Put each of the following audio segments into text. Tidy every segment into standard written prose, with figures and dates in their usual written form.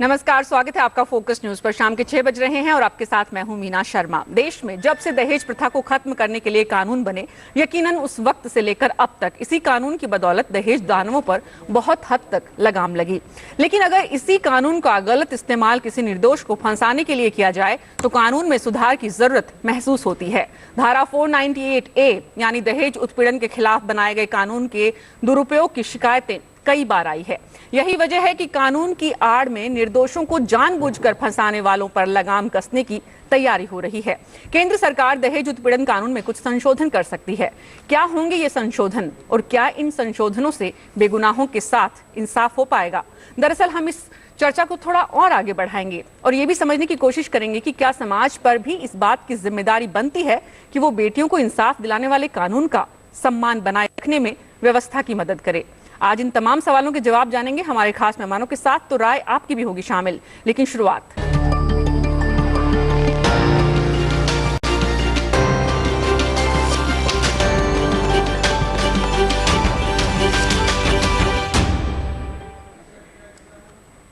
नमस्कार, स्वागत है आपका फोकस न्यूज पर। शाम के 6 बज रहे हैं और आपके साथ मैं हूं मीना शर्मा। देश में जब से दहेज प्रथा को खत्म करने के लिए कानून बने, यकीनन उस वक्त से लेकर अब तक इसी कानून की बदौलत दहेज दानवों पर बहुत हद तक लगाम लगी। लेकिन अगर इसी कानून का गलत इस्तेमाल किसी निर्दोष को फंसाने के लिए किया जाए तो कानून में सुधार की जरूरत महसूस होती है। धारा 498A यानी दहेज उत्पीड़न के खिलाफ बनाए गए कानून के दुरुपयोग की शिकायतें कई बार आई है। यही वजह है कि कानून की आड़ में निर्दोषों को जानबूझकर फंसाने वालों पर लगाम कसने की तैयारी हो रही है। केंद्र सरकार दहेज उत्पीड़न कानून में कुछ संशोधन कर सकती है। क्या होंगे ये संशोधन और क्या इन संशोधनों से बेगुनाहों के साथ इंसाफ हो पाएगा? दरअसल हम इस चर्चा को थोड़ा और आगे बढ़ाएंगे और ये भी समझने की कोशिश करेंगे कि क्या समाज पर भी इस बात की जिम्मेदारी बनती है कि वो बेटियों को इंसाफ दिलाने वाले कानून का सम्मान बनाए रखने में व्यवस्था की मदद करे। आज इन तमाम सवालों के जवाब जानेंगे हमारे खास मेहमानों के साथ, तो राय आपकी भी होगी शामिल। लेकिन शुरुआत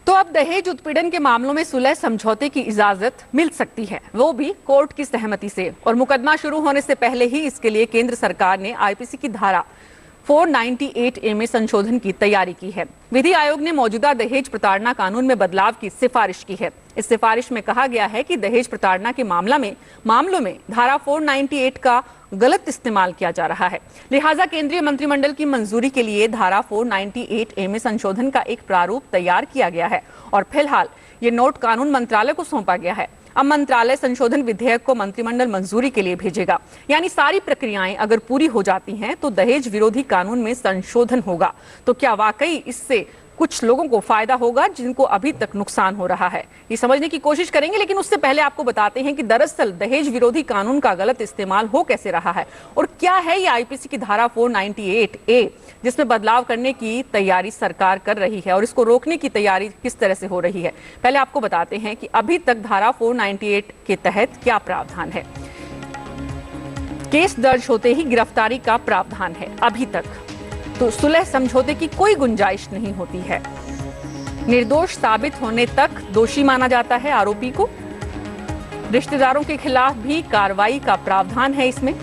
तो अब दहेज उत्पीड़न के मामलों में सुलह समझौते की इजाजत मिल सकती है, वो भी कोर्ट की सहमति से। और मुकदमा शुरू होने से पहले ही इसके लिए केंद्र सरकार ने आईपीसी की धारा 498A में संशोधन की तैयारी की है। विधि आयोग ने मौजूदा दहेज प्रताड़ना कानून में बदलाव की सिफारिश की है। इस सिफारिश में कहा गया है कि दहेज प्रताड़ना के मामलों में धारा 498 का गलत इस्तेमाल किया जा रहा है। लिहाजा केंद्रीय मंत्रिमंडल की मंजूरी के लिए धारा 498A में संशोधन का एक प्रारूप तैयार किया गया है और फिलहाल ये नोट कानून मंत्रालय को सौंपा गया है। अब मंत्रालय संशोधन विधेयक को मंत्रिमंडल मंजूरी के लिए भेजेगा। यानी सारी प्रक्रियाएं अगर पूरी हो जाती हैं तो दहेज विरोधी कानून में संशोधन होगा। तो क्या वाकई इससे कुछ लोगों को फायदा होगा जिनको अभी तक नुकसान हो रहा है? ये समझने की कोशिश करेंगे, लेकिन उससे पहले आपको बताते हैं कि दरअसल दहेज विरोधी कानून का गलत इस्तेमाल हो कैसे रहा है और क्या है ये आईपीसी की धारा 498A जिसमें बदलाव करने की तैयारी सरकार कर रही है और इसको रोकने की तैयारी किस तरह से हो रही है। पहले आपको बताते हैं कि अभी तक धारा 498 के तहत क्या प्रावधान है। केस दर्ज होते ही गिरफ्तारी का प्रावधान है। अभी तक तो सुलह समझौते की कोई गुंजाइश नहीं होती है। निर्दोष साबित होने तक दोषी माना जाता है आरोपी को। रिश्तेदारों के खिलाफ भी कार्रवाई का प्रावधान है इसमें।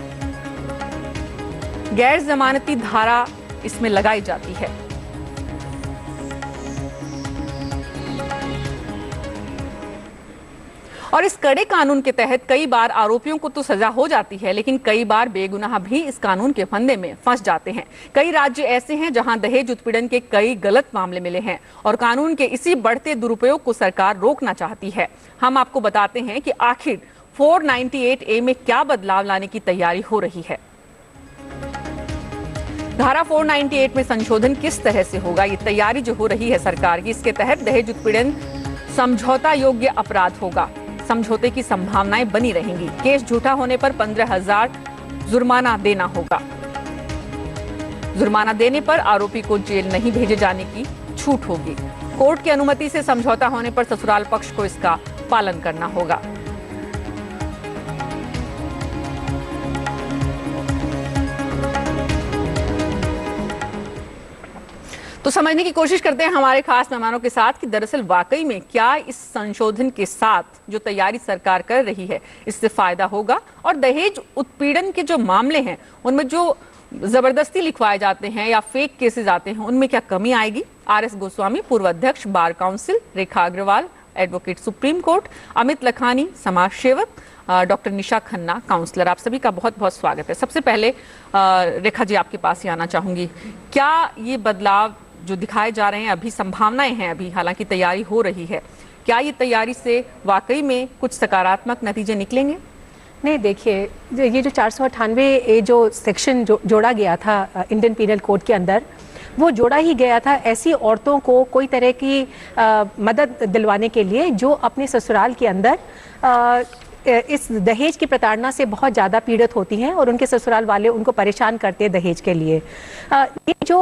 गैर जमानती धारा इसमें लगाई जाती है। और इस कड़े कानून के तहत कई बार आरोपियों को तो सजा हो जाती है, लेकिन कई बार बेगुनाह भी इस कानून के फंदे में फंस जाते हैं। कई राज्य ऐसे हैं जहां दहेज उत्पीड़न के कई गलत मामले मिले हैं और कानून के इसी बढ़ते दुरुपयोग को सरकार रोकना चाहती है। हम आपको बताते हैं कि आखिर 498A में क्या बदलाव लाने की तैयारी हो रही है। धारा 498 में संशोधन किस तरह से होगा, ये तैयारी जो हो रही है सरकार की, इसके तहत दहेज उत्पीड़न समझौता योग्य अपराध होगा। समझौते की संभावनाएं बनी रहेंगी। केस झूठा होने पर 15,000 जुर्माना देना होगा। जुर्माना देने पर आरोपी को जेल नहीं भेजे जाने की छूट होगी। कोर्ट की अनुमति से समझौता होने पर ससुराल पक्ष को इसका पालन करना होगा। तो समझने की कोशिश करते हैं हमारे खास मेहमानों के साथ कि दरअसल वाकई में क्या इस संशोधन के साथ जो तैयारी सरकार कर रही है इससे फायदा होगा और दहेज उत्पीड़न के जो मामले हैं उनमें जो जबरदस्ती लिखवाए जाते हैं या फेक केसेस आते हैं उनमें क्या कमी आएगी? RS गोस्वामी, पूर्व अध्यक्ष bar council, Rekha Agarwal, advocate Supreme Court, Amit Lakhani, समाज सेवक, डॉक्टर निशा खन्ना, काउंसलर, आप सभी का बहुत बहुत स्वागत है। सबसे पहले रेखा जी आपके पास ही आना चाहूंगी। क्या ये बदलाव जो दिखाए जा रहे हैं, अभी संभावनाएं हैं, अभी हालांकि तैयारी हो रही है, क्या ये तैयारी से वाकई में कुछ सकारात्मक नतीजे निकलेंगे? नहीं, देखिए, ये जो 498A जो सेक्शन जोड़ा गया था इंडियन पीनल कोड के अंदर, वो जोड़ा ही गया था ऐसी औरतों को कोई तरह की मदद दिलवाने के लिए जो अपने ससुराल के अंदर इस दहेज की प्रताड़ना से बहुत ज़्यादा पीड़ित होती हैं और उनके ससुराल वाले उनको परेशान करते हैं दहेज के लिए। ये जो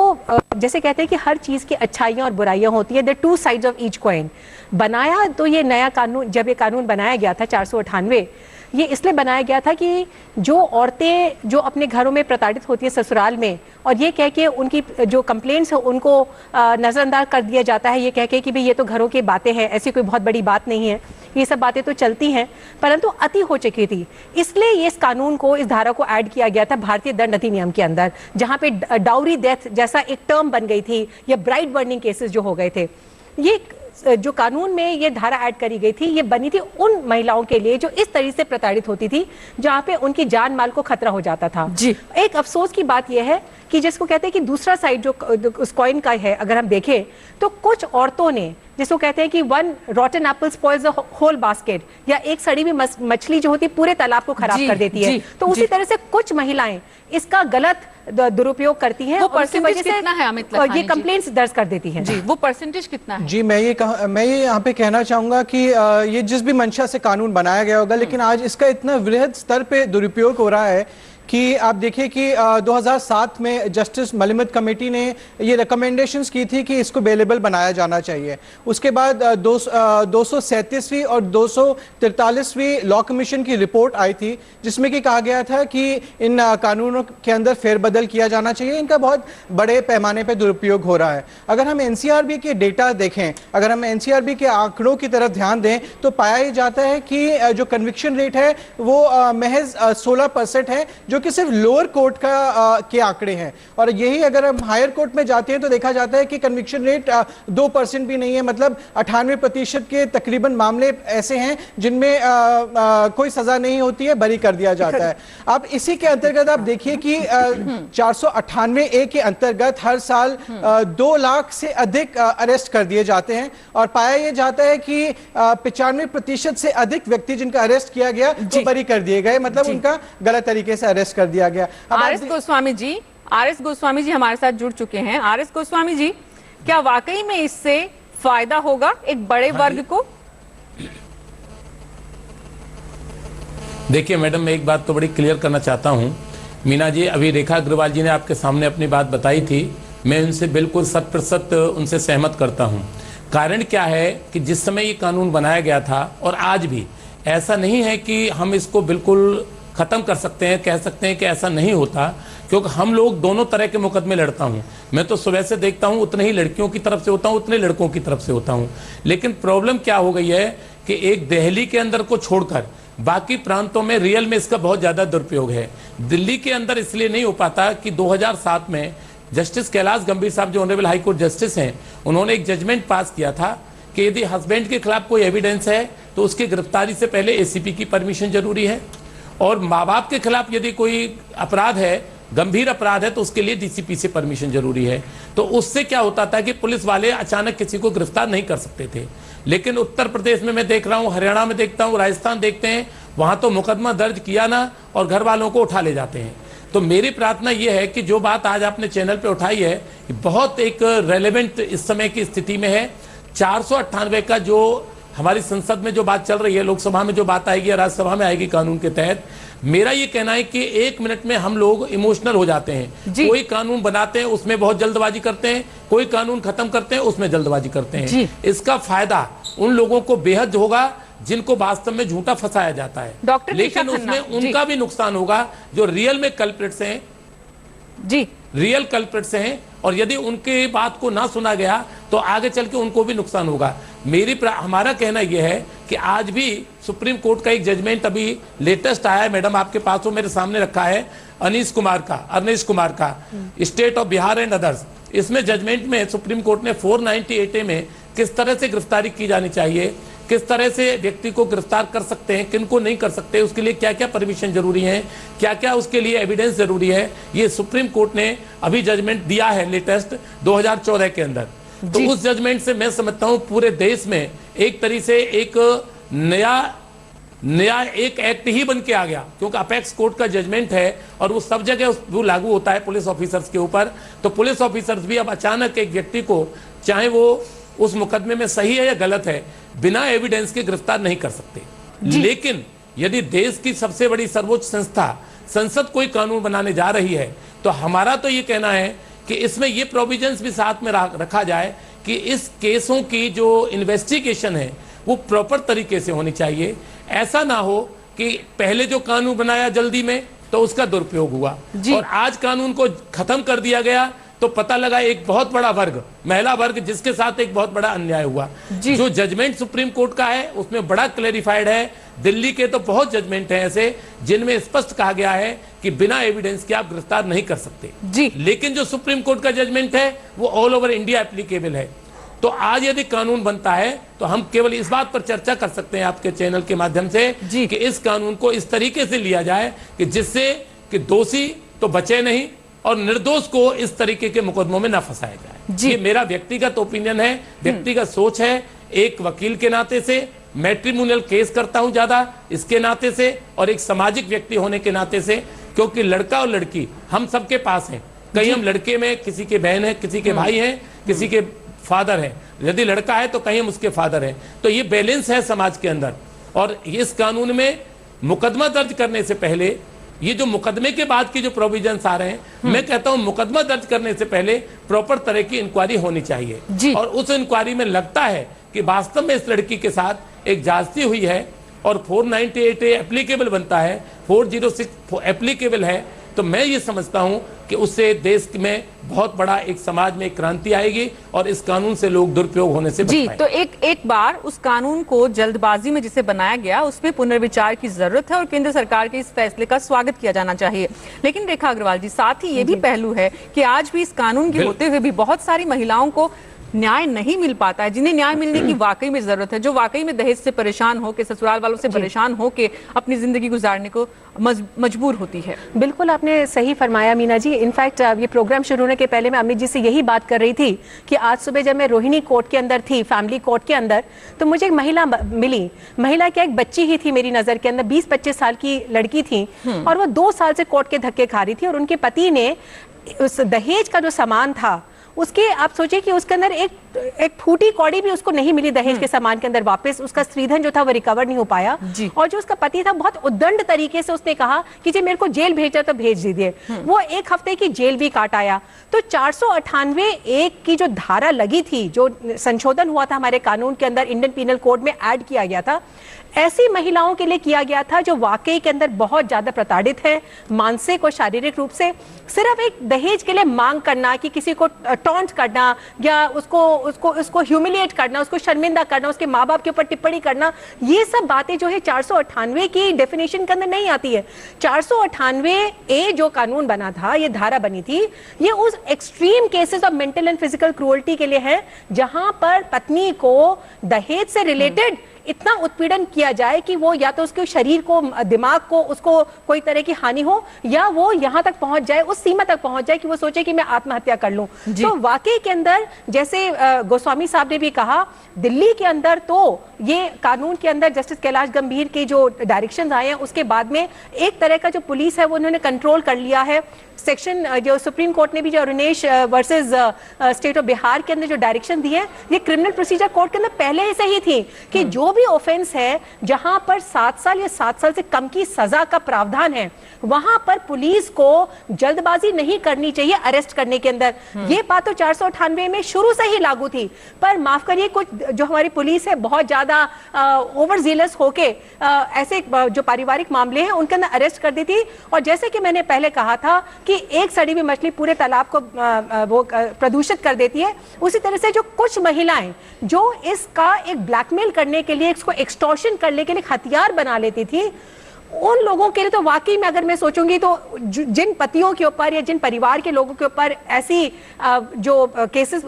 जैसे कहते हैं कि हर चीज़ की अच्छाइयाँ और बुराइयाँ होती है, the two sides of each coin. बनाया तो ये नया कानून, जब ये कानून बनाया गया था 498, ये इसलिए बनाया गया था कि जो औरतें जो अपने घरों में प्रताड़ित होती है ससुराल में, और ये कह के उनकी जो कंप्लेंट्स है उनको नज़रअंदाज कर दिया जाता है, ये कह के कि भाई ये तो घरों की बातें हैं, ऐसी कोई बहुत बड़ी बात नहीं है, ये सब बातें तो चलती हैं, परंतु अति हो चुकी थी। इसलिए ये इस कानून को, इस धारा को ऐड किया गया था भारतीय दंड अधिनियम के अंदर, जहां पे डाउरी डेथ जैसा एक टर्म बन गई थी, या ब्राइड बर्निंग केसेस जो हो गए थे। ये जो कानून में ये धारा ऐड करी गई थी, ये बनी थी उन महिलाओं के लिए जो इस तरीके से प्रताड़ित होती थी, जहां पे उनकी जान माल को खतरा हो जाता था। जी। एक अफसोस की बात यह है कि जिसको कहते हैं कि दूसरा साइड जो उस कॉइन का है, अगर हम देखें तो कुछ औरतों ने, जिसको कहते हैं कि one rotten apple spoils the whole basket, या एक सड़ी हुई मछली जो होती है पूरे तालाब को खराब कर देती है, तो उसी तरह से कुछ महिलाएं इसका गलत दुरुपयोग करती हैं, वो और उसकी वजह से कितना है अमित लखानी ये कंप्लेंट्स दर्ज कर देती हैं। जी, वो परसेंटेज कितना है? जी, मैं ये यहाँ पे कहना चाहूंगा कि ये जिस भी मंशा से कानून बनाया गया होगा, लेकिन आज इसका इतना वृहद स्तर पे दुरुपयोग हो रहा है कि आप देखिए कि 2007 में जस्टिस मलिमत कमेटी ने ये रिकमेंडेशंस की थी कि इसको बेलेबल बनाया जाना चाहिए। उसके बाद 237वीं और 243वीं लॉ कमीशन की रिपोर्ट आई थी, जिसमें कि कहा गया था कि इन कानूनों के अंदर फेरबदल किया जाना चाहिए, इनका बहुत बड़े पैमाने पर दुरुपयोग हो रहा है। अगर हम एनसीआरबी के डेटा देखें, अगर हम एनसीआरबी के आंकड़ों की तरफ ध्यान दें, तो पाया जाता है कि जो कन्विक्शन रेट है वो महज 16% है, जो कि सिर्फ लोअर कोर्ट के आंकड़े हैं। और यही अगर हम हायर कोर्ट में जाते हैं तो देखा जाता है कि कन्विक्शन रेट 2% भी नहीं है, मतलब 98% के तकरीबन मामले ऐसे हैं जिनमें कोई सजा नहीं होती है, बरी कर दिया जाता है। अब इसी के अंतर्गत आप देखिए कि 498A के अंतर्गत हर साल 2 लाख से अधिक अरेस्ट कर दिए जाते हैं, और पाया यह जाता है कि 95% से अधिक व्यक्ति जिनका अरेस्ट किया गया वो बरी कर दिए गए, मतलब उनका गलत तरीके से अरेस्ट कर दिया गया। आर.एस. गोस्वामी जी हमारे साथ जुड़ चुके हैं। आर.एस. गोस्वामी जी, क्या वाकई में इससे फायदा होगा एक बड़े वर्ग को? देखिए मैडम, मैं एक बात तो बड़ी क्लियर करना चाहता हूं। मीना जी, अभी रेखा अग्रवाल जी ने आपके सामने अपनी बात बताई थी, मैं उनसे बिल्कुल 100% उनसे सहमत करता हूं। कारण क्या है कि जिस समय ये कानून बनाया गया था और आज भी, ऐसा नहीं है कि हम इसको बिल्कुल खत्म कर सकते हैं, कह सकते हैं कि ऐसा नहीं होता, क्योंकि हम लोग दोनों तरह के मुकदमे लड़ता हूं। मैं तो सुबह से देखता हूं, उतने ही लड़कियों की तरफ से होता हूं, उतने लड़कों की तरफ से होता हूं। लेकिन प्रॉब्लम क्या हो गई है कि एक दिल्ली के अंदर को छोड़कर बाकी प्रांतों में रियल में इसका बहुत ज्यादा दुरुपयोग है। दिल्ली के अंदर इसलिए नहीं हो पाता कि 2007 में जस्टिस कैलाश गंभीर साहब, जो ऑनरेबल हाई कोर्ट जस्टिस हैं, उन्होंने एक जजमेंट पास किया था कि यदि हस्बैंड के खिलाफ कोई एविडेंस है तो उसकी गिरफ्तारी से पहले एसीपी की परमिशन जरूरी है, और माँ बाप के खिलाफ यदि कोई अपराध है, गंभीर अपराध है, तो उसके लिए डीसीपी से परमिशन जरूरी है। तो उससे क्या होता था कि पुलिस वाले अचानक किसी को गिरफ्तार नहीं कर सकते थे। लेकिन उत्तर प्रदेश में मैं देख रहा हूँ, हरियाणा में देखता हूँ, राजस्थान देखते हैं, वहां तो मुकदमा दर्ज किया ना और घर वालों को उठा ले जाते हैं। तो मेरी प्रार्थना यह है कि जो बात आज आपने चैनल पे उठाई है, बहुत एक रेलेवेंट इस समय की स्थिति में है। 498 का जो हमारी संसद में जो बात चल रही है, लोकसभा में जो बात आएगी या राज्यसभा में आएगी कानून के तहत, मेरा ये कहना है कि 1 मिनट में हम लोग इमोशनल हो जाते हैं। कोई कानून बनाते हैं उसमें बहुत जल्दबाजी करते हैं, कोई कानून खत्म करते हैं उसमें जल्दबाजी करते हैं। इसका फायदा उन लोगों को बेहद होगा जिनको वास्तव में झूठा फंसाया जाता है, लेकिन उसमें उनका भी नुकसान होगा जो रियल में कल्प्रिट्स हैं, रियल कल्प्रिट्स हैं, और यदि उनके बात को ना सुना गया तो आगे चल के उनको भी नुकसान होगा। हमारा कहना यह है कि आज भी सुप्रीम कोर्ट का एक जजमेंट अभी लेटेस्ट आया है, मैडम आपके पास वो मेरे सामने रखा है, अरनीश कुमार का state of Bihar and others. इसमें जजमेंट में सुप्रीम कोर्ट ने 498A में किस तरह से गिरफ्तारी की जानी चाहिए, किस तरह से व्यक्ति को गिरफ्तार कर सकते हैं, किन को नहीं कर सकते, उसके लिए क्या क्या परमिशन जरूरी है, क्या क्या उसके लिए एविडेंस जरूरी है, ये सुप्रीम कोर्ट ने अभी जजमेंट दिया है लेटेस्ट 2014 के अंदर। तो उस जजमेंट से मैं समझता हूं पूरे देश में एक तरीके से एक नया एक एक्ट ही बन के आ गया, क्योंकि अपेक्स कोर्ट का जजमेंट है और वो सब जगह वो लागू होता है पुलिस ऑफिसर्स के ऊपर। तो पुलिस ऑफिसर्स भी अब अचानक एक व्यक्ति को, चाहे वो उस मुकदमे में सही है या गलत है, बिना एविडेंस के गिरफ्तार नहीं कर सकते। लेकिन यदि देश की सबसे बड़ी सर्वोच्च संस्था संसद कोई कानून बनाने जा रही है, तो हमारा तो ये कहना है कि इसमें ये प्रोविजंस भी साथ में रखा जाए कि इस केसों की जो इन्वेस्टिगेशन है वो प्रॉपर तरीके से होनी चाहिए। ऐसा ना हो कि पहले जो कानून बनाया जल्दी में तो उसका दुरुपयोग हुआ और आज कानून को खत्म कर दिया गया तो पता लगा एक बहुत बड़ा वर्ग, महिला वर्ग, जिसके साथ एक बहुत बड़ा अन्याय हुआ। जो जजमेंट सुप्रीम कोर्ट का है उसमें बड़ा क्लैरिफाइड है। दिल्ली के तो बहुत जजमेंट हैं ऐसे जिनमें स्पष्ट कहा गया है कि बिना एविडेंस के आप गिरफ्तार नहीं कर सकते जी। लेकिन जो सुप्रीम कोर्ट का जजमेंट है वो ऑल ओवर इंडिया एप्लीकेबल है। तो आज यदि कानून बनता है तो हम केवल इस बात पर चर्चा कर सकते हैं आपके चैनल के माध्यम से कि इस कानून को इस तरीके से लिया जाए कि जिससे कि दोषी तो बचे नहीं और निर्दोष को इस तरीके के मुकदमों में न फंसाया जाए। ये मेरा व्यक्तिगत ओपिनियन है, व्यक्तिगत सोच है, एक वकील के नाते से, मैट्रिमोनियल केस करता हूं ज्यादा इसके नाते से और एक सामाजिक व्यक्ति होने के नाते से, क्योंकि लड़का और लड़की हम सबके पास हैं। कहीं हम लड़के में किसी के बहन है, किसी के भाई हैं, किसी के फादर है, यदि लड़का है तो कहीं हम उसके फादर हैं। तो ये बैलेंस है समाज के अंदर। और इस कानून में मुकदमा दर्ज करने से पहले, ये जो मुकदमे के बाद की जो प्रोविजंस आ रहे हैं, मैं कहता हूं मुकदमा दर्ज करने से पहले प्रॉपर तरह की इंक्वायरी होनी चाहिए और उस इंक्वायरी में लगता है कि वास्तव में इस लड़की के साथ एक जांचती हुई है और 498A एप्लीकेबल बनता है, 406 एप्लीकेबल है, तो मैं ये समझता हूं कि उससे देश में बहुत बड़ा एक समाज में एक क्रांति आएगी और इस कानून से लोग दुरुपयोग होने से बच पाएंगे। तो एक बार उस कानून को जल्दबाजी में जिसे बनाया गया उसमें पुनर्विचार की जरूरत है और केंद्र सरकार के इस फैसले का स्वागत किया जाना चाहिए। लेकिन रेखा अग्रवाल जी, साथ ही ये भी पहलू है कि आज भी इस कानून के होते हुए भी बहुत सारी महिलाओं को न्याय नहीं मिल पाता है, जिन्हें न्याय मिलने की वाकई में जरूरत है, जो वाकई में दहेज से परेशान हो के, ससुराल वालों से परेशान हो के अपनी जिंदगी गुजारने को मजबूर होती है। बिल्कुल आपने सही फरमाया मीना जी। इनफैक्ट ये प्रोग्राम शुरू होने के पहले मैं अमित जी से यही बात कर रही थी कि आज सुबह जब मैं रोहिणी कोर्ट के अंदर थी, फैमिली कोर्ट के अंदर, तो मुझे एक महिला मिली। महिला क्या, एक बच्ची ही थी मेरी नजर के अंदर, 20-25 साल की लड़की थी और वो 2 साल से कोर्ट के धक्के खा रही थी और उनके पति ने उस दहेज का जो सामान था उसके, आप सोचिए कि उसके अंदर एक फूटी कौड़ी भी उसको नहीं मिली दहेज के सामान के अंदर वापस, उसका स्त्रीधन जो था वो रिकवर नहीं हो पाया और जो उसका पति था बहुत उद्दंड तरीके से उसने कहा कि जी मेरे को जेल भेजा तो भेज दीजिए। वो 1 हफ्ते की जेल भी काट आया। तो 498A की जो धारा लगी थी, जो संशोधन हुआ था हमारे कानून के अंदर, इंडियन पीनल कोड में ऐड किया गया था, ऐसी महिलाओं के लिए किया गया था जो वाकई के अंदर बहुत ज्यादा प्रताड़ित है मानसिक और शारीरिक रूप से। सिर्फ एक दहेज के लिए मांग करना, कि किसी को टॉन्ट करना या उसको ह्यूमिलिएट करना, उसको शर्मिंदा करना, उसके माँ बाप के ऊपर टिप्पणी करना, ये सब बातें जो है 498 की डेफिनेशन के अंदर नहीं आती है। 498A जो कानून बना था, ये धारा बनी थी, ये उस extreme cases of mental and physical cruelty के लिए है जहां पर पत्नी को दहेज से रिलेटेड इतना उत्पीड़न किया जाए कि वो या तो उसके शरीर को, दिमाग को, उसको कोई तरह की हानि हो, या वो यहां तक पहुंच जाए, उस सीमा तक पहुंच जाए कि वो सोचे कि मैं आत्महत्या कर लूं। तो वाकई के अंदर, जैसे गोस्वामी साहब ने भी कहा, दिल्ली के अंदर तो ये कानून के अंदर जस्टिस कैलाश गंभीर के जो डायरेक्शंस आए हैं उसके बाद में एक तरह का जो पुलिस है वो उन्होंने कंट्रोल कर लिया है। सेक्शन जो सुप्रीम कोर्ट ने भी जो Arunesh versus State of Bihar के अंदर जो डायरेक्शन दिए, ये क्रिमिनल प्रोसीजर कोड के अंदर पहले से ही थी कि जो भी ऑफेंस है जहां पर 7 साल या 7 साल से कम की सजा का प्रावधान है, वहां पर पुलिस को जल्दबाजी नहीं करनी चाहिए अरेस्ट करने के अंदर। ये बात तो 498 में शुरू से ही लागू थी, पर माफ करिए कुछ जो हमारी पुलिस है बहुत ज्यादा ओवर जीलस होके ऐसे जो पारिवारिक मामले हैं उनके अंदर अरेस्ट कर दी थी। और जैसे कि मैंने पहले कहा था कि एक सड़ी हुई मछली पूरे तालाब को वो प्रदूषित कर देती है, उसी तरह से जो कुछ महिलाएं जो इसका एक ब्लैकमेल करने के लिए, इसको एक्सटॉर्शन करने के लिए हथियार बना लेती थी, उन लोगों के लिए तो वाकई में अगर मैं सोचूंगी तो जिन पतियों के ऊपर या जिन परिवार के लोगों के ऊपर ऐसी जो केसेस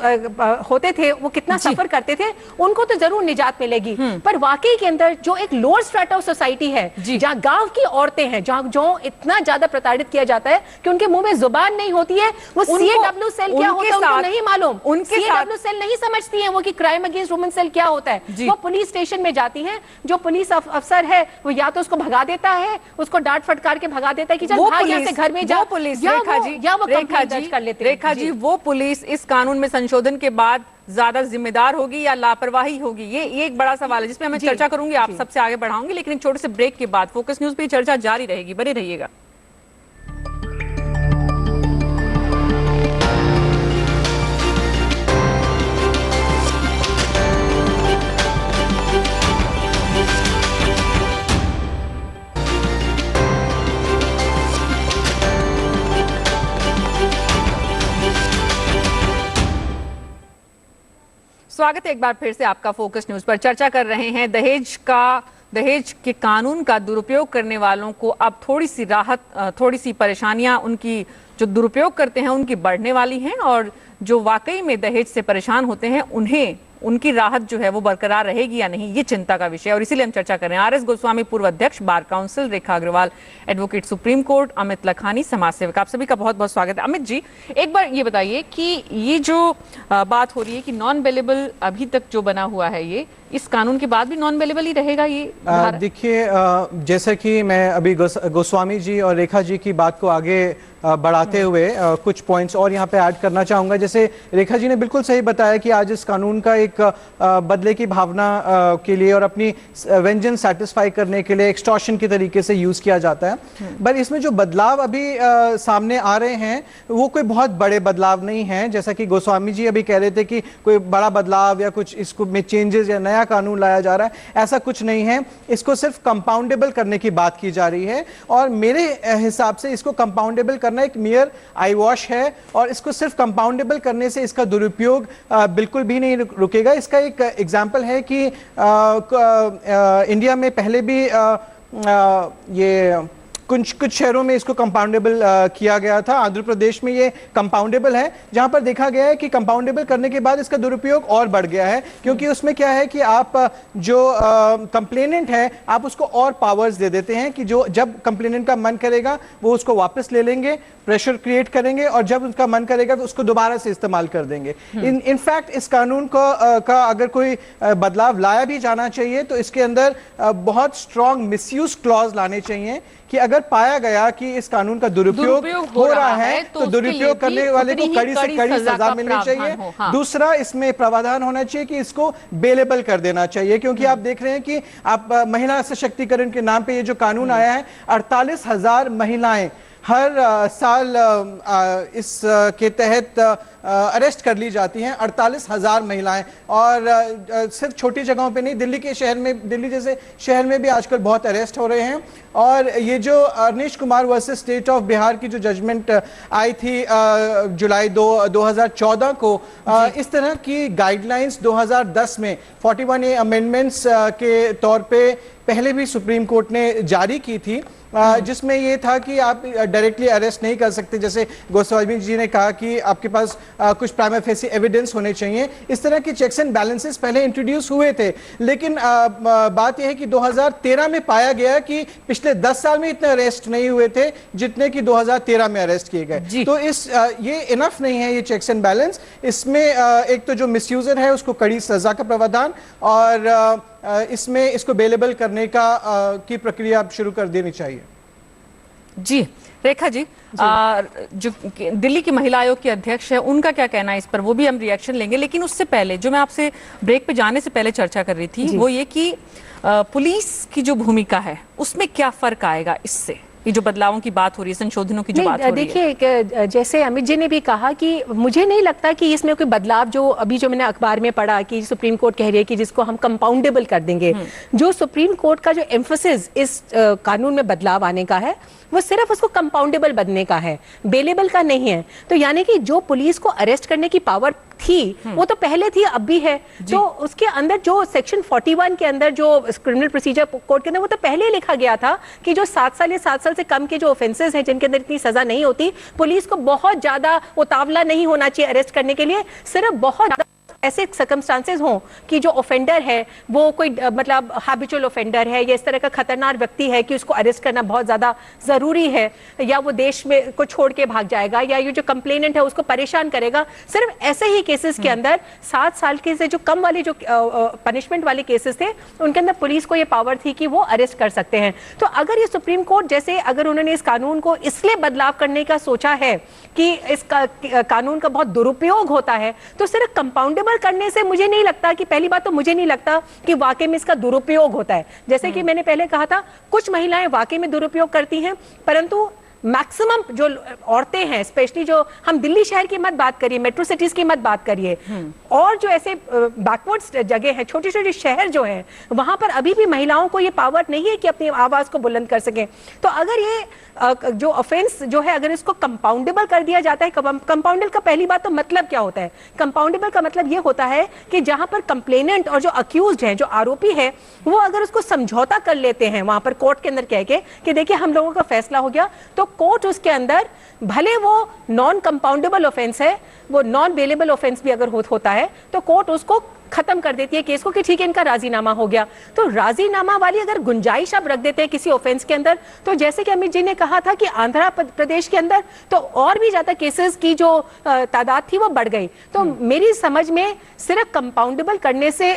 होते थे वो कितना सफर करते थे, उनको तो जरूर निजात मिलेगी। पर वाकई के अंदर जो एक लोअर स्ट्रेटा ऑफ सोसाइटी है, जहाँ गांव की औरतें हैं, जहाँ जो इतना ज्यादा प्रताड़ित किया जाता है कि उनके मुंह में जुबान नहीं होती है, वो CAW सेल क्या होता है उनको नहीं मालूम, उनके CAW सेल नहीं समझती है वो कि क्राइम अगेंस्ट वुमेन सेल क्या होता है। वो पुलिस स्टेशन में जाती है, जो पुलिस अफसर है वो या तो उसको भगा देता है, उसको डांट फटकार के भगा देता है कि चल भाग यहाँ से, घर में जा। पुलिस या वो कंप्लेंट दर्ज कर लेते हैं। रेखा जी, वो पुलिस इस कानून में संशोधन के बाद ज्यादा जिम्मेदार होगी या लापरवाही होगी, ये एक बड़ा सवाल है जिसपे मैं चर्चा करूंगी, आप सबसे आगे बढ़ाऊंगी, लेकिन एक छोटे से ब्रेक के बाद फोकस न्यूज पे चर्चा जारी रहेगी, बने रहिएगा। स्वागत है एक बार फिर से आपका फोकस न्यूज पर। चर्चा कर रहे हैं दहेज के कानून का दुरुपयोग करने वालों को अब थोड़ी सी राहत, थोड़ी सी परेशानियां उनकी जो दुरुपयोग करते हैं उनकी बढ़ने वाली हैं, और जो वाकई में दहेज से परेशान होते हैं उन्हें उनकी राहत जो है वो बरकरार रहेगी या नहीं, ये चिंता का विषय है। और इसीलिए हम चर्चा कर रहे हैं। आरएस गोस्वामी, पूर्व अध्यक्ष bar council, Rekha Agarwal, advocate Supreme Court, Amit Lakhani, समाज सेवक, आप सभी का बहुत बहुत स्वागत है। अमित जी, एक बार ये बताइए कि ये जो बात हो रही है कि नॉन बेलेबल अभी तक जो बना हुआ है, ये इस कानून के बाद भी नॉन बेलेबल ही रहेगा ये? देखिए, जैसे कि मैं अभी गोस्वामी जी और रेखा जी की बात को आगे बढ़ाते हुए कुछ पॉइंट्स और यहाँ पे ऐड करना चाहूँगा। जैसे रेखा जी ने बिल्कुल सही बताया कि आज इस कानून का एक बदले की भावना के लिए और अपनी वेंजेंस सेटिस्फाई करने के लिए एक्सटॉर्शन के तरीके से यूज़ किया जाता है। पर इसमें जो बदलाव अभी सामने आ रहे हैं वो कोई बहुत बड़े बदलाव नहीं हैं। जैसा कि गोस्वामी जी अभी कह रहे थे कि कोई बड़ा बदलाव या कुछ इसको में चेंजेस या नया कानून लाया जा रहा है, ऐसा कुछ नहीं है। इसको सिर्फ कंपाउंडेबल करने की बात की जा रही है, और मेरे हिसाब से इसको कंपाउंडेबल करना एक मियर आई वॉश है, और इसको सिर्फ कंपाउंडेबल करने से इसका दुरुपयोग बिल्कुल भी नहीं रुकेगा। इसका एक एग्जाम्पल है कि इंडिया में पहले भी ये कुछ शहरों में इसको कंपाउंडेबल किया गया था। आंध्र प्रदेश में ये कंपाउंडेबल है, जहां पर देखा गया है कि कंपाउंडेबल करने के बाद इसका दुरुपयोग और बढ़ गया है, क्योंकि उसमें क्या है कि आप जो कंप्लेनेंट है आप उसको और पावर्स दे देते हैं कि जो जब कंप्लेनेंट का मन करेगा वो उसको वापस ले लेंगे, प्रेशर क्रिएट करेंगे, और जब उनका मन करेगा तो उसको दोबारा से इस्तेमाल कर देंगे। इनफैक्ट इस कानून का अगर कोई बदलाव लाया भी जाना चाहिए तो इसके अंदर बहुत स्ट्रॉन्ग मिसयूज क्लॉज लाने चाहिए कि अगर पाया गया कि इस कानून का दुरुपयोग हो रहा है तो दुरुपयोग करने वाले को कड़ी से कड़ी सजा मिलनी चाहिए। दूसरा, इसमें प्रावधान होना चाहिए कि इसको बेलेबल कर देना चाहिए, क्योंकि आप देख रहे हैं कि आप महिला सशक्तिकरण के नाम पे ये जो कानून आया है, 48,000 महिलाएं हर साल इस के तहत अरेस्ट कर ली जाती हैं, 48,000 महिलाएं। और सिर्फ छोटी जगहों पे नहीं, दिल्ली जैसे शहर में भी आजकल बहुत अरेस्ट हो रहे हैं। और ये जो Anish Kumar versus State of Bihar की जो जजमेंट आई थी जुलाई 2014 को, इस तरह की गाइडलाइंस 2010 में 41A अमेंडमेंट्स के तौर पे पहले भी सुप्रीम कोर्ट ने जारी की थी, जिसमें ये था कि आप डायरेक्टली अरेस्ट नहीं कर सकते। जैसे गोस्वामी जी ने कहा कि आपके पास कुछ प्राइमा फेसी एविडेंस होने चाहिए। इस तरह की चेक्स एंड बैलेंसेस पहले इंट्रोड्यूस हुए थे, लेकिन बात यह है कि 2013 में पाया गया कि पिछले 10 साल में इतने अरेस्ट नहीं हुए थे जितने कि 2013 में अरेस्ट किए गए। तो ये इनफ नहीं है ये चेक्स एंड बैलेंस। इसमें एक तो जो मिसयूजर है उसको कड़ी सजा का प्रावधान, और इसमें इसको बेलेबल करने की प्रक्रिया अब शुरू कर देनी चाहिए। जी रेखा जी, जो दिल्ली की महिला आयोग की अध्यक्ष है उनका क्या कहना है इस पर, वो भी हम रिएक्शन लेंगे। लेकिन उससे पहले जो मैं आपसे ब्रेक पे जाने से पहले चर्चा कर रही थी वो ये कि पुलिस की जो भूमिका है उसमें क्या फर्क आएगा इससे, ये जो बदलावों की बात हो रही है, संशोधनों की जो बात हो रही है। देखिए, जैसे अमित जी ने भी कहा कि मुझे नहीं लगता कि इसमें कोई बदलाव, जो अभी जो मैंने अखबार में पढ़ा कि सुप्रीम कोर्ट कह रही है कि जिसको हम कंपाउंडेबल कर देंगे, जो सुप्रीम कोर्ट का जो एम्फोसिस इस कानून में बदलाव आने का है वो सिर्फ उसको कंपाउंडेबल बनने का है, बेलेबल का नहीं है। तो यानी कि जो पुलिस को अरेस्ट करने की पावर थी वो तो पहले थी, अब भी है। तो उसके अंदर जो सेक्शन 41 के अंदर जो क्रिमिनल प्रोसीजर कोड के अंदर वो तो पहले ही लिखा गया था कि जो 7 साल या 7 साल से कम के जो ऑफेंसेस हैं जिनके अंदर इतनी सजा नहीं होती, पुलिस को बहुत ज्यादा उतावला नहीं होना चाहिए अरेस्ट करने के लिए। सिर्फ बहुत ऐसे सर्कमस्टांसेस हों कि जो ऑफेंडर है वो कोई मतलब हैबिचुअल ऑफेंडर है या इस तरह का खतरनाक व्यक्ति है कि उसको अरेस्ट करना बहुत ज्यादा जरूरी है, या वो देश में को छोड़ के भाग जाएगा, या ये जो कंप्लेनेंट है उसको परेशान करेगा। सिर्फ ऐसे ही केसेस के अंदर 7 साल के से जो कम वाले जो पनिशमेंट वाले केसेस थे उनके अंदर पुलिस को ये पावर थी कि वो अरेस्ट कर सकते हैं। तो अगर ये सुप्रीम कोर्ट जैसे अगर उन्होंने इस कानून को इसलिए बदलाव करने का सोचा है कि इस कानून का बहुत दुरुपयोग होता है, तो सिर्फ कंपाउंडेबल करने से मुझे नहीं लगता कि, पहली बात तो मुझे नहीं लगता कि वाकई में इसका दुरुपयोग होता है। जैसे कि मैंने पहले कहा था, कुछ महिलाएं वाकई में दुरुपयोग करती हैं, परंतु मैक्सिमम जो औरतें हैं, स्पेशली जो हम दिल्ली शहर की मत बात करिए, मेट्रो सिटीज की मत बात करिए, और जो ऐसे बैकवर्ड्स जगह है, छोटे छोटे शहर जो हैं, वहां पर अभी भी महिलाओं को ये पावर नहीं है कि अपनी आवाज को बुलंद कर सकें। तो अगर ये जो ऑफेंस जो है, अगर इसको कंपाउंडेबल कर दिया जाता है, कंपाउंडेबल का पहली बात तो मतलब क्या होता है? कंपाउंडेबल का मतलब ये होता है कि जहां पर कंप्लेनेंट और जो अक्यूज्ड है, जो आरोपी है, वो अगर उसको समझौता कर लेते हैं वहां पर कोर्ट के अंदर कह के कि देखिए हम लोगों का फैसला हो गया, तो कोर्ट उसके अंदर भले वो नॉन कंपाउंडेबल ऑफेंस है, वो नॉन बेलेबल ऑफेंस भी अगर होता है, तो कोर्ट उसको खत्म कर देती है केस को कि ठीक है इनका राजीनामा हो गया। तो राजीनामा वाली अगर गुंजाइश आप रख देते हैं किसी ऑफेंस के अंदर, तो जैसे कि अमित जी ने कहा था कि आंध्र प्रदेश के अंदर तो और भी ज्यादा केसेस की जो तादाद थी वो बढ़ गई। तो मेरी समझ में सिर्फ कंपाउंडेबल करने से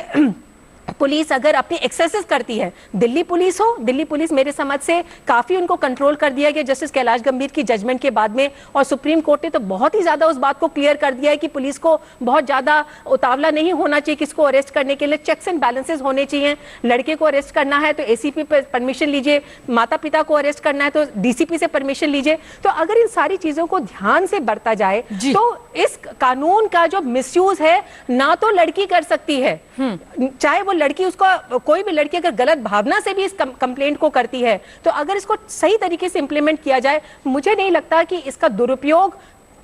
पुलिस अगर अपनी एक्सेसेस करती है, दिल्ली पुलिस मेरे समझ से काफी उनको कंट्रोल कर दिया गया जस्टिस कैलाश गंभीर की जजमेंट के बाद में, और सुप्रीम कोर्ट ने तो बहुत ही ज्यादा उस बात को क्लियर कर दिया है कि पुलिस को बहुत ज्यादा उतावला नहीं होना चाहिए किसको अरेस्ट करने के लिए, चेक्स एंड बैलेंसेस होने चाहिए। लड़के को अरेस्ट करना है तो एसीपी पर परमिशन लीजिए, माता पिता को अरेस्ट करना है तो डीसीपी से परमिशन लीजिए। तो अगर इन सारी चीजों को ध्यान से बरता जाए तो इस कानून का जो मिसयूज है ना तो लड़की कर सकती है, चाहे वो लड़की, उसको कोई भी लड़की अगर गलत भावना से भी इस कंप्लेंट को करती है, तो अगर इसको सही तरीके से इंप्लीमेंट किया जाए, मुझे नहीं लगता कि इसका दुरुपयोग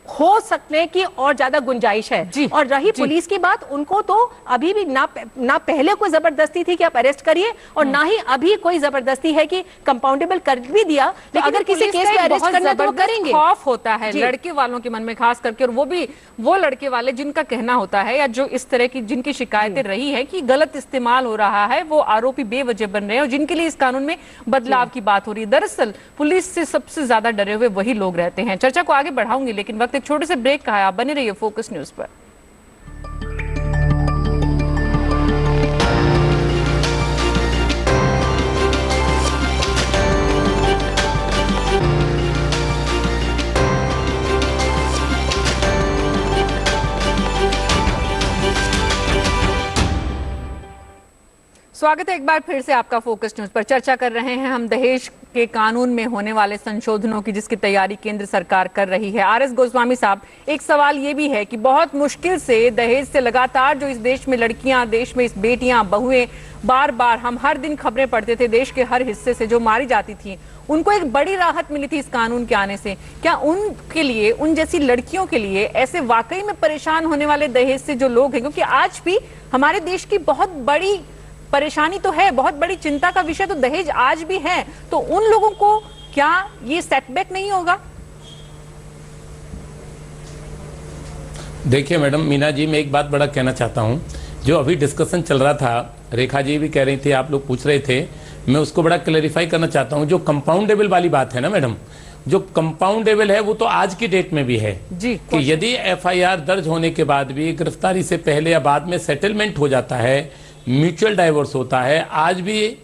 हो सकने की और ज्यादा गुंजाइश है। और रही पुलिस की बात, उनको तो अभी भी ना पहले कोई जबरदस्ती थी कि आप अरेस्ट करिए, और ना ही अभी कोई जबरदस्ती है कि कंपाउंडेबल कर भी दिया, तो अगर किसी केस में अरेस्ट करना तो वो करेंगे। खौफ होता है लड़के वालों के मन में खास करके, और वो भी वो लड़के वाले जिनका कहना होता है या जो इस तरह की जिनकी शिकायतें रही है कि गलत इस्तेमाल हो रहा है, वो आरोपी बेवजह बन रहे हैं, और जिनके लिए इस कानून में बदलाव की बात हो रही है। दरअसल पुलिस से सबसे ज्यादा डरे हुए वही लोग रहते हैं। चर्चा को आगे बढ़ाऊंगी, लेकिन वक्त एक छोटे से ब्रेक का है। आप बने रहिए फोकस न्यूज पर। स्वागत है एक बार फिर से आपका फोकस न्यूज पर। चर्चा कर रहे हैं हम दहेज के कानून में होने वाले संशोधनों की, जिसकी तैयारी केंद्र सरकार कर रही है। आरएस गोस्वामी साहब, एक सवाल ये भी है कि बहुत मुश्किल से दहेज से लगातार जो इस देश में लड़कियां, देश में इस बेटियां, बहुएं, बार बार हम हर दिन खबरें पढ़ते थे, देश के हर हिस्से से जो मारी जाती थी, उनको एक बड़ी राहत मिली थी इस कानून के आने से। क्या उनके लिए, उन जैसी लड़कियों के लिए, ऐसे वाकई में परेशान होने वाले दहेज से जो लोग हैं, क्योंकि आज भी हमारे देश की बहुत बड़ी परेशानी तो है, बहुत बड़ी चिंता का विषय तो दहेज आज भी है, तो उन लोगों को क्या ये सेटबैक नहीं होगा? देखिए मैडम, मीना जी, मैं एक बात बड़ा कहना चाहता हूं। जो अभी डिस्कशन चल रहा था, रेखा जी भी कह रही थी, आप लोग पूछ रहे थे, मैं उसको बड़ा क्लैरिफाई करना चाहता हूं। जो कंपाउंडेबल वाली बात है ना मैडम, जो कंपाउंडेबल है वो तो आज की डेट में भी है जी, कि यदि एफआईआर दर्ज होने के बाद भी गिरफ्तारी से पहले या बाद में सेटलमेंट हो जाता है, म्यूचुअल डाइवोर्स होता है, आज भी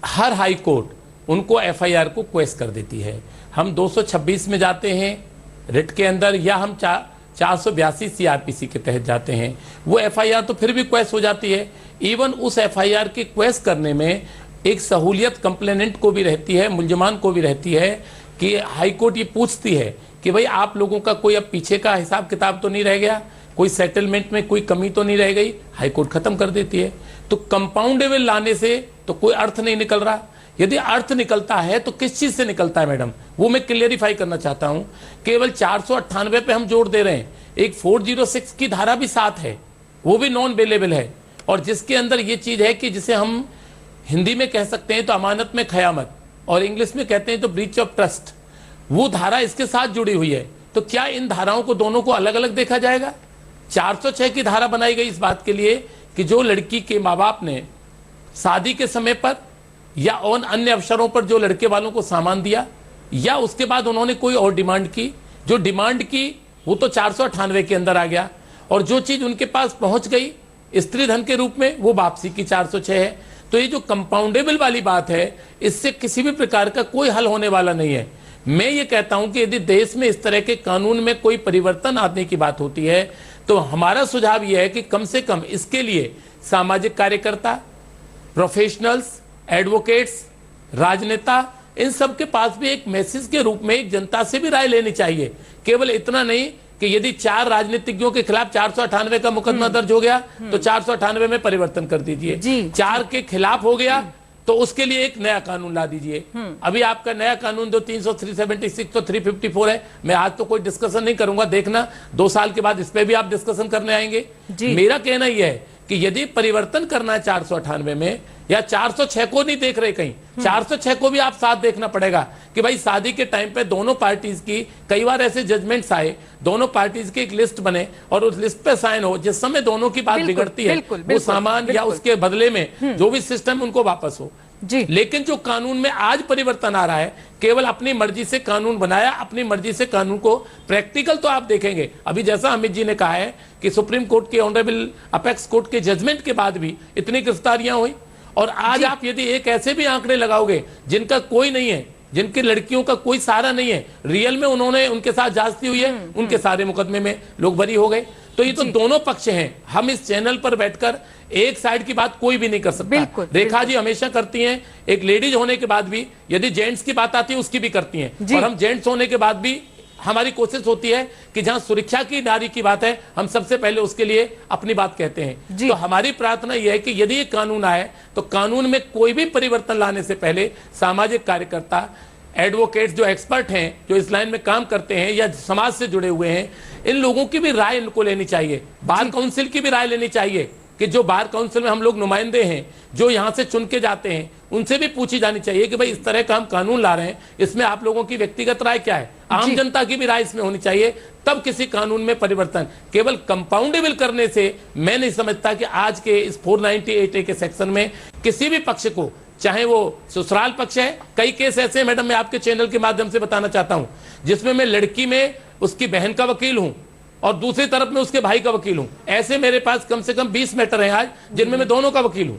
हर हाई कोर्ट उनको एफआईआर को क्वेश्चन कर देती है। हम 226 में जाते हैं रिट के अंदर, या हम 482 सीआरपीसी के तहत जाते हैं, वो एफआईआर तो फिर भी क्वेश्चन हो जाती है। इवन उस एफआईआर के क्वेश्चन करने में एक सहूलियत कंप्लेनेंट को भी रहती है, मुलजमान को भी रहती है, कि हाई कोर्ट ये पूछती है कि भाई आप लोगों का कोई अब पीछे का हिसाब किताब तो नहीं रह गया, कोई सेटलमेंट में कोई कमी तो नहीं रह गई, हाई कोर्ट खत्म कर देती है। तो कंपाउंडेबल लाने से तो कोई अर्थ नहीं निकल रहा। यदि अर्थ निकलता है तो किस चीज से निकलता है मैडम, वो मैं क्लियरिफाई करना चाहता हूं। केवल 498 पे हम जोर दे रहे हैं, एक 406 की धारा भी साथ है, वो भी नॉन बेलेबल है, और जिसके अंदर ये चीज है कि जिसे हम हिंदी में कह सकते हैं तो अमानत में खयामत, और इंग्लिश में कहते हैं तो ब्रीच ऑफ ट्रस्ट, वो धारा इसके साथ जुड़ी हुई है। तो क्या इन धाराओं को दोनों को अलग अलग देखा जाएगा? 406 की धारा बनाई गई इस बात के लिए कि जो लड़की के माँ बाप ने शादी के समय पर या उन अन्य अवसरों पर जो लड़के वालों को सामान दिया, या उसके बाद उन्होंने कोई और डिमांड की, जो डिमांड की वो तो 498 के अंदर आ गया, और जो चीज उनके पास पहुंच गई स्त्री धन के रूप में वो वापसी की 406 है। तो ये जो कंपाउंडेबल वाली बात है, इससे किसी भी प्रकार का कोई हल होने वाला नहीं है। मैं ये कहता हूं कि यदि देश में इस तरह के कानून में कोई परिवर्तन आने की बात होती है, तो हमारा सुझाव यह है कि कम से कम इसके लिए सामाजिक कार्यकर्ता, प्रोफेशनल्स, एडवोकेट्स, राजनेता, इन सब के पास भी एक मैसेज के रूप में एक जनता से भी राय लेनी चाहिए। केवल इतना नहीं कि यदि 4 राजनीतिज्ञों के खिलाफ 498 का मुकदमा दर्ज हो गया तो 498 में परिवर्तन कर दीजिए, 4 के खिलाफ हो गया तो उसके लिए एक नया कानून ला दीजिए। अभी आपका नया कानून जो 300, 376 तो 354 है, मैं आज तो कोई डिस्कशन नहीं करूंगा, देखना 2 साल के बाद इस पे भी आप डिस्कशन करने आएंगे। मेरा कहना यह है कि यदि परिवर्तन करना है 498 में, या 406 को नहीं देख रहे कहीं, 406 को भी आप साथ देखना पड़ेगा कि भाई शादी के टाइम पे दोनों पार्टीज की, कई बार ऐसे जजमेंट्स आए, दोनों पार्टीज की एक लिस्ट बने और उस लिस्ट पे साइन हो, जिस समय दोनों की बात बिगड़ती है वो सामान या उसके बदले में जो भी सिस्टम उनको वापस हो। लेकिन जो कानून में आज परिवर्तन आ रहा है, केवल अपनी मर्जी से कानून बनाया, अपनी मर्जी से कानून को प्रैक्टिकल तो आप देखेंगे। अभी जैसा अमित जी ने कहा है कि सुप्रीम कोर्ट के ऑनरेबल अपेक्स कोर्ट के जजमेंट के बाद भी इतनी गिरफ्तारियां हुई, और आज आप यदि एक ऐसे भी आंकड़े लगाओगे जिनका कोई नहीं है, जिनकी लड़कियों का कोई सहारा नहीं है, रियल में उन्होंने उनके साथ जांचती हुई है, उनके सारे मुकदमे में लोग बरी हो गए। तो ये तो दोनों पक्ष हैं। हम इस चैनल पर बैठकर एक साइड की बात कोई भी नहीं कर सकता। रेखा जी हमेशा करती हैं, एक लेडीज होने के बाद भी यदि जेंट्स की बात आती है उसकी भी करती हैं, और हम जेंट्स होने के बाद भी हमारी कोशिश होती है कि जहां सुरक्षा की नारी की बात है हम सबसे पहले उसके लिए अपनी बात कहते हैं। तो हमारी प्रार्थना यह है कि यदि ये कानून आए तो कानून में कोई भी परिवर्तन लाने से पहले सामाजिक कार्यकर्ता, एडवोकेट्स जो एक्सपर्ट हैं, जो इस लाइन में काम करते हैं या समाज से जुड़े हुए हैं, इन लोगों की भी राय इनको लेनी चाहिए। बार काउंसिल की भी राय लेनी चाहिए कि जो बार काउंसिल में हम लोग नुमाइंदे हैं, जो यहाँ से चुन के जाते हैं, उनसे भी पूछी जानी चाहिए कि भाई इस तरह का हम कानून ला रहे हैं, इसमें आप लोगों की व्यक्तिगत राय क्या है। आम जनता की भी राय इसमें होनी चाहिए, तब किसी कानून में परिवर्तन। केवल कंपाउंडेबल करने से मैं नहीं समझता कि आज के इस 498A के सेक्शन में किसी भी पक्ष को, चाहे वो ससुराल पक्ष है, कई केस ऐसे मैडम मैं आपके चैनल के माध्यम से बताना चाहता हूं जिसमें मैं लड़की में उसकी बहन का वकील हूं और दूसरी तरफ में उसके भाई का वकील हूं। ऐसे मेरे पास कम से कम 20 मैटर हैं आज जिनमें मैं दोनों का वकील हूं,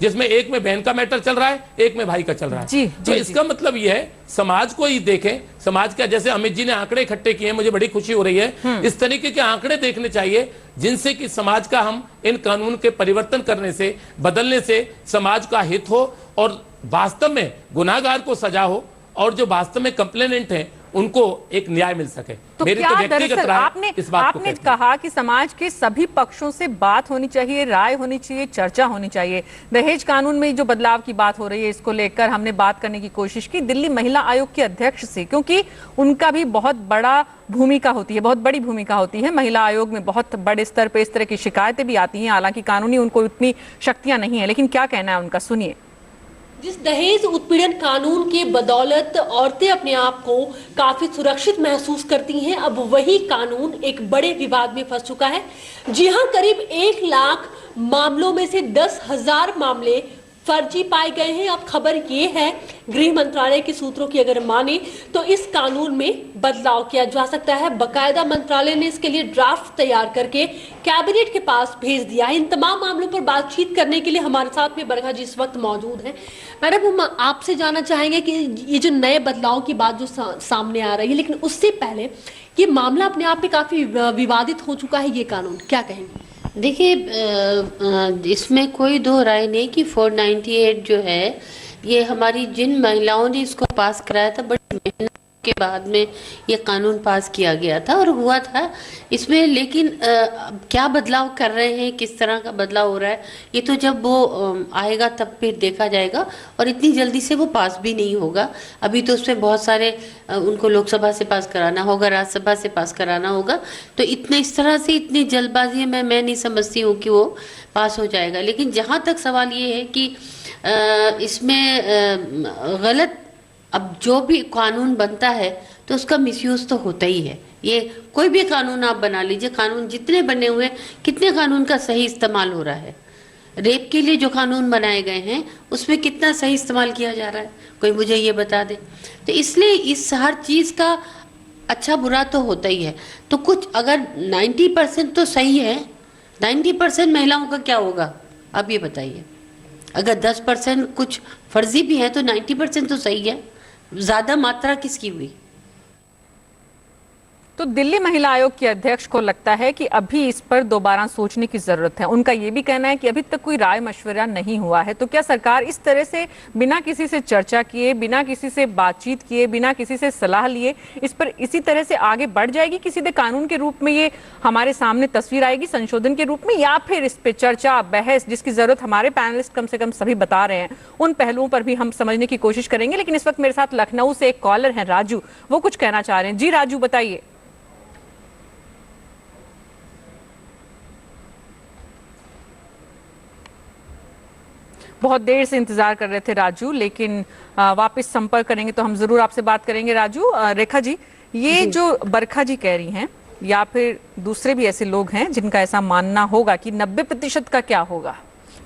जिसमें एक में बहन का मैटर चल रहा है, एक में भाई का चल रहा है। तो इसका मतलब यह है समाज को ही देखें, समाज का, जैसे अमित जी ने आंकड़े इकट्ठे किए हैं, मुझे बड़ी खुशी हो रही है, इस तरीके के आंकड़े देखने चाहिए जिनसे कि समाज का, हम इन कानून के परिवर्तन करने से, बदलने से समाज का हित हो और वास्तव में गुनाहगार को सजा हो और जो वास्तव में कंप्लेनेंट हैं उनको एक न्याय मिल सके। तो मेरी क्या तो व्यक्तिगत दरअसल राय आपने कहा कि समाज के सभी पक्षों से बात होनी चाहिए, राय होनी चाहिए, चर्चा होनी चाहिए। दहेज कानून में जो बदलाव की बात हो रही है, इसको लेकर हमने बात करने की कोशिश की दिल्ली महिला आयोग के अध्यक्ष से, क्योंकि उनका भी बहुत बड़ा भूमिका होती है, बहुत बड़ी भूमिका होती है। महिला आयोग में बहुत बड़े स्तर पर इस तरह की शिकायतें भी आती हैं, हालांकि कानूनी उनको इतनी शक्तियां नहीं है, लेकिन क्या कहना है उनका, सुनिए। जिस दहेज उत्पीड़न कानून के बदौलत औरतें अपने आप को काफी सुरक्षित महसूस करती हैं, अब वही कानून एक बड़े विवाद में फंस चुका है। जी हां, करीब 1 लाख मामलों में से 10,000 मामले फर्जी पाए गए हैं। अब खबर ये है, गृह मंत्रालय के सूत्रों की अगर माने तो इस कानून में बदलाव किया जा सकता है। बकायदा मंत्रालय ने इसके लिए ड्राफ्ट तैयार करके कैबिनेट के पास भेज दिया है। इन तमाम मामलों पर बातचीत करने के लिए हमारे साथ में बरखा जी इस वक्त मौजूद हैं। मैडम, हम आपसे जानना चाहेंगे कि ये जो नए बदलाव की बात जो सामने आ रही है, लेकिन उससे पहले ये मामला अपने आप में काफी विवादित हो चुका है, ये कानून क्या कहेंगे? देखिए, इसमें कोई दो राय नहीं कि 498 जो है, ये हमारी जिन महिलाओं ने इसको पास कराया था, बड़ी मेहनत के बाद में ये कानून पास किया गया था और हुआ था इसमें। लेकिन क्या बदलाव कर रहे हैं, किस तरह का बदलाव हो रहा है, ये तो जब वो आएगा तब फिर देखा जाएगा, और इतनी जल्दी से वो पास भी नहीं होगा। अभी तो उसमें बहुत सारे उनको लोकसभा से पास कराना होगा, राज्यसभा से पास कराना होगा, तो इतने इस तरह से इतनी जल्दबाजी में मैं नहीं समझती हूँ कि वो पास हो जाएगा। लेकिन जहाँ तक सवाल ये है कि इसमें गलत, अब जो भी कानून बनता है तो उसका मिसयूज तो होता ही है। ये कोई भी कानून आप बना लीजिए, कानून जितने बने हुए, कितने कानून का सही इस्तेमाल हो रहा है। रेप के लिए जो कानून बनाए गए हैं उसमें कितना सही इस्तेमाल किया जा रहा है, कोई मुझे ये बता दे। तो इसलिए इस हर चीज़ का अच्छा बुरा तो होता ही है। तो कुछ अगर 90% तो सही है, 90% महिलाओं का क्या होगा आप ये बताइए। अगर 10% कुछ फर्जी भी है तो 90% तो सही है। ज़्यादा मात्रा किसकी हुई? तो दिल्ली महिला आयोग के अध्यक्ष को लगता है कि अभी इस पर दोबारा सोचने की जरूरत है। उनका यह भी कहना है कि अभी तक कोई राय मशवरा नहीं हुआ है। तो क्या सरकार इस तरह से बिना किसी से चर्चा किए, बिना किसी से बातचीत किए, बिना किसी से सलाह लिए इस पर इसी तरह से आगे बढ़ जाएगी कि सीधे कानून के रूप में ये हमारे सामने तस्वीर आएगी संशोधन के रूप में, या फिर इस पे चर्चा बहस जिसकी जरूरत हमारे पैनलिस्ट कम से कम सभी बता रहे हैं, उन पहलुओं पर भी हम समझने की कोशिश करेंगे। लेकिन इस वक्त मेरे साथ लखनऊ से एक कॉलर है राजू, वो कुछ कहना चाह रहे हैं। जी राजू बताइए। बहुत देर से इंतजार कर रहे थे राजू, लेकिन वापस संपर्क करेंगे तो हम जरूर आपसे बात करेंगे। राजू, रेखा जी, ये जो बरखा जी कह रही हैं या फिर दूसरे भी ऐसे लोग हैं जिनका ऐसा मानना होगा कि 90% का क्या होगा?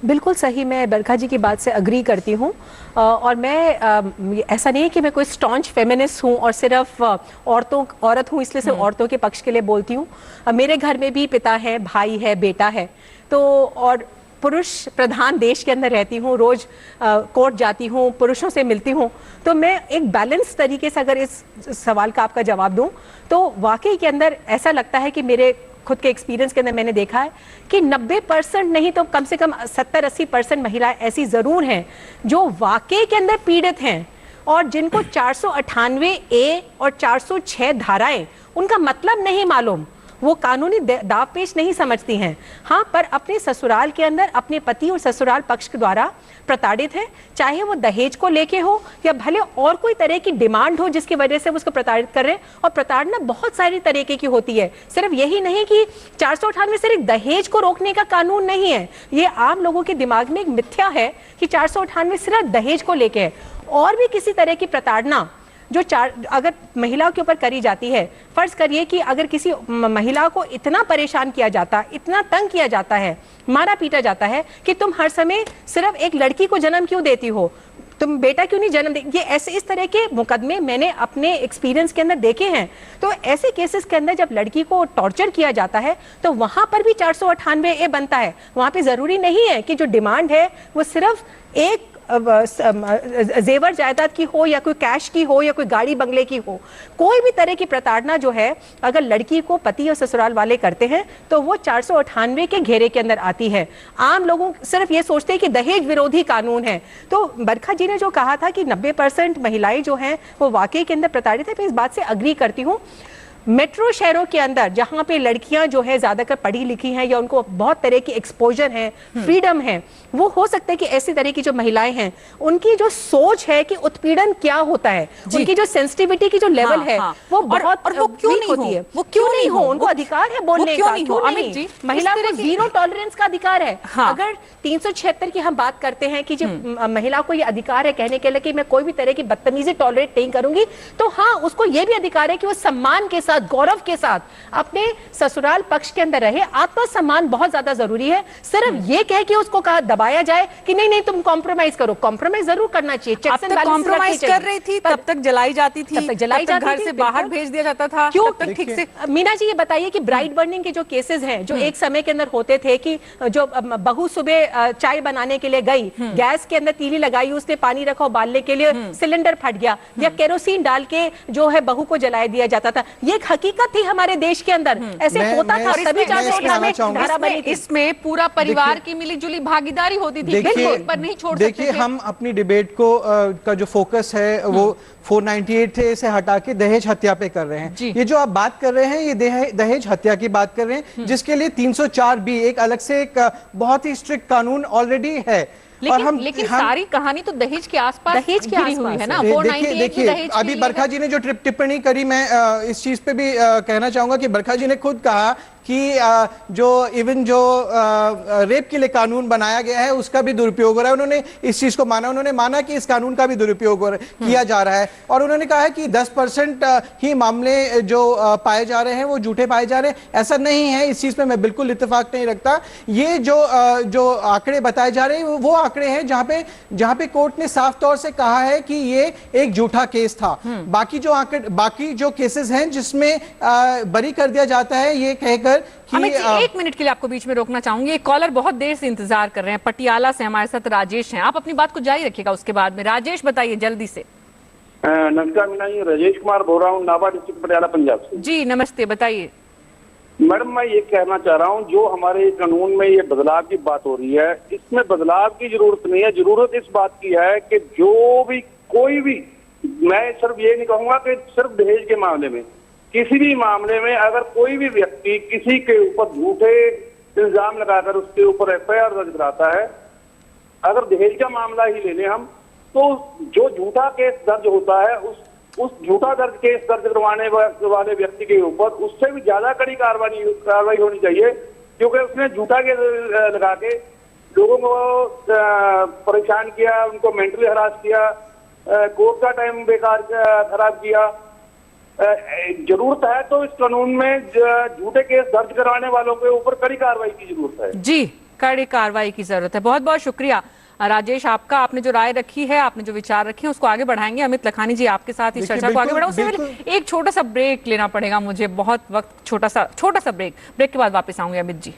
बिल्कुल सही, मैं बरखा जी की बात से अग्री करती हूँ। और मैं ऐसा नहीं है कि मैं कोई स्टॉन्च फेमिनिस्ट हूँ और सिर्फ औरत हूँ इसलिए सिर्फ औरतों के पक्ष के लिए बोलती हूँ। मेरे घर में भी पिता है, भाई है, बेटा है, तो और पुरुष प्रधान देश के अंदर रहती हूँ, रोज कोर्ट जाती हूँ, पुरुषों से मिलती हूँ। तो मैं एक बैलेंस तरीके से अगर इस सवाल का आपका जवाब दूं तो वाकई के अंदर ऐसा लगता है कि मेरे खुद के एक्सपीरियंस के अंदर मैंने देखा है कि 90% नहीं तो कम से कम 70-80% महिलाएं ऐसी जरूर हैं जो वाकई के अंदर पीड़ित हैं और जिनको 498A और 406 धाराएं उनका मतलब नहीं मालूम, वो कानूनी दावपेच नहीं समझती हैं। हाँ, पर अपने ससुराल के अंदर अपने पति और ससुराल पक्ष के द्वारा प्रताड़ित हैं, चाहे वो दहेज को लेके हो या भले और कोई तरह की डिमांड हो जिसकी वजह से वो उसको प्रताड़ित कर रहे हैं। और प्रताड़ना बहुत सारी तरीके की होती है, सिर्फ यही नहीं कि 498 सिर्फ दहेज को रोकने का कानून नहीं है। ये आम लोगों के दिमाग में एक मिथ्या है कि 498 सिर्फ दहेज को लेके है। और भी किसी तरह की प्रताड़ना जो अगर महिलाओं के ऊपर करी जाती है, फर्ज करिए कि अगर किसी महिला को इतना परेशान किया जाता, इतना तंग किया जाता है, मारा पीटा जाता है कि तुम हर समय सिर्फ एक लड़की को जन्म क्यों देती हो, तुम बेटा क्यों नहीं जन्म दे, ये ऐसे इस तरह के मुकदमे मैंने अपने एक्सपीरियंस के अंदर देखे हैं। तो ऐसे केसेस के अंदर जब लड़की को टॉर्चर किया जाता है तो वहां पर भी 498A बनता है। वहां पे जरूरी नहीं है कि जो डिमांड है वो सिर्फ एक जेवर जायदाद की हो या कोई कैश की हो या कोई गाड़ी बंगले की हो। कोई भी तरह की प्रताड़ना जो है अगर लड़की को पति और ससुराल वाले करते हैं तो वो 498 के घेरे के अंदर आती है। आम लोगों सिर्फ ये सोचते हैं कि दहेज विरोधी कानून है। तो बरखा जी ने जो कहा था कि 90% महिलाएं जो हैं वो वाकई के अंदर प्रताड़ित है, मैं इस बात से अग्री करती हूँ। मेट्रो शहरों के अंदर जहां पे लड़कियां जो है ज्यादातर पढ़ी लिखी हैं या उनको बहुत तरह की एक्सपोजर है, फ्रीडम है, वो हो सकता है कि ऐसी तरह की जो महिलाएं हैं उनकी जो सोच है कि उत्पीड़न क्या होता है, उनकी जो सेंसिटिविटी की जो लेवल है वो बहुत और वो क्यों नहीं होती है, वो क्यों नहीं हो, उनको अधिकार है बोलने का, क्यों अमित जी, महिला को जीरो टॉलरेंस का अधिकार है। अगर 376 की हम बात करते हैं कि जो महिला को ये अधिकार है कहने के लिए कि मैं कोई भी तरह की बदतमीजी टॉलरेट नहीं करूंगी, तो हाँ उसको ये भी अधिकार है कि वो सम्मान के साथ, गौरव के साथ अपने ससुराल पक्ष के अंदर रहे। आत्मसम्मान बहुत ज्यादा जरूरी है। सिर्फ ये कह के उसको कहा दबाया जाए कि नहीं नहीं तुम कॉम्प्रोमाइज करो, कॉम्प्रोमाइज जरूर करना चाहिए। चेक्स एंड बैलेंसेस कॉम्प्रोमाइज कर रही थी तब तक जलाई जाती थी, तब तक जलाई जाती थी, घर से बाहर भेज दिया जाता था। क्यों तब तक ठीक से मीना जी ये बताइए कि ब्राइड बर्निंग के जो केसेस हैं जो एक समय के अंदर होते थे कि जो बहू सुबह चाय बनाने के लिए गई, गैस के अंदर तीली लगाई, उसने पानी रखा उबालने के लिए, सिलेंडर फट गया या केरोसिन डाल के जो है बहू को जलाया दिया जाता था। ये हकीकत थी हमारे देश के अंदर, ऐसे होता था। सभी धारा बनी थी। इसमें पूरा परिवार की मिलीजुली भागीदारी होती थी, बिल्कुल पर नहीं छोड़ सकते थे। देखिए हम अपनी डिबेट को का जो फोकस है वो 498 से हटा के दहेज हत्या पे कर रहे हैं। ये जो आप बात कर रहे हैं ये दहेज हत्या की बात कर रहे हैं, जिसके लिए 304B एक अलग से एक बहुत ही स्ट्रिक्ट कानून ऑलरेडी है। लेकिन सारी कहानी तो दहेज के आसपास हुई है ना। 498 देखिए अभी बरखा जी ने जो टिप्पणी करी, मैं इस चीज पे भी कहना चाहूंगा कि बरखा जी ने खुद कहा कि जो इवन जो रेप के लिए कानून बनाया गया है उसका भी दुरुपयोग हो रहा है। उन्होंने इस चीज को माना, उन्होंने माना कि इस कानून का भी दुरुपयोग किया जा रहा है और उन्होंने कहा है कि 10% ही मामले जो पाए जा रहे हैं वो झूठे पाए जा रहे हैं। ऐसा नहीं है, इस चीज पे मैं बिल्कुल इत्तेफाक नहीं रखता। ये जो आंकड़े बताए जा रहे हैं वो आंकड़े हैं जहां पे कोर्ट ने साफ तौर से कहा है कि ये एक झूठा केस था। बाकी जो केसेस हैं जिसमें बरी कर दिया जाता है ये कहकर अमित जी, एक मिनट के लिए आपको बीच में रोकना चाहूंगी। एक कॉलर बहुत देर से इंतजार कर रहे हैं, पटियाला से हमारे साथ राजेश हैं। आप अपनी बात को जारी रखिएगा उसके बाद में। राजेश बताइए जल्दी से। नमस्कार मीना जी, राजेश कुमार बोल रहा हूँ, नाभा डिस्ट्रिक्ट पटियाला पंजाब से। जी नमस्ते, बताइए। मैडम मैं ये कहना चाह रहा हूँ, जो हमारे कानून में ये बदलाव की बात हो रही है, इसमें बदलाव की जरूरत नहीं है। जरूरत इस बात की है कि जो भी कोई भी, मैं सिर्फ ये नहीं कहूंगा कि सिर्फ दहेज के मामले में, किसी भी मामले में अगर कोई भी व्यक्ति किसी के ऊपर झूठे इल्जाम लगाकर उसके ऊपर FIR दर्ज कराता है, अगर दहेज का मामला ही ले लें हम, तो जो झूठा केस दर्ज होता है उस झूठा केस दर्ज करवाने वाले व्यक्ति के ऊपर उससे भी ज्यादा कड़ी कार्रवाई होनी चाहिए, क्योंकि उसने झूठा केस लगा के लोगों को परेशान किया, उनको मेंटली हरास किया, कोर्ट का टाइम बेकार खराब किया। जरूरत है तो इस कानून में झूठे केस दर्ज करवाने वालों के ऊपर कड़ी कार्रवाई की जरूरत है। जी, कड़ी कार्रवाई की जरूरत है। बहुत बहुत शुक्रिया राजेश आपका, आपने जो राय रखी है, आपने जो विचार रखे हैं उसको आगे बढ़ाएंगे। अमित लखानी जी आपके साथ इस चर्चा को आगे बढ़ाऊं, उससे पहले एक छोटा सा ब्रेक लेना पड़ेगा मुझे, बहुत वक्त, छोटा सा ब्रेक के बाद वापस आऊंगी अमित जी।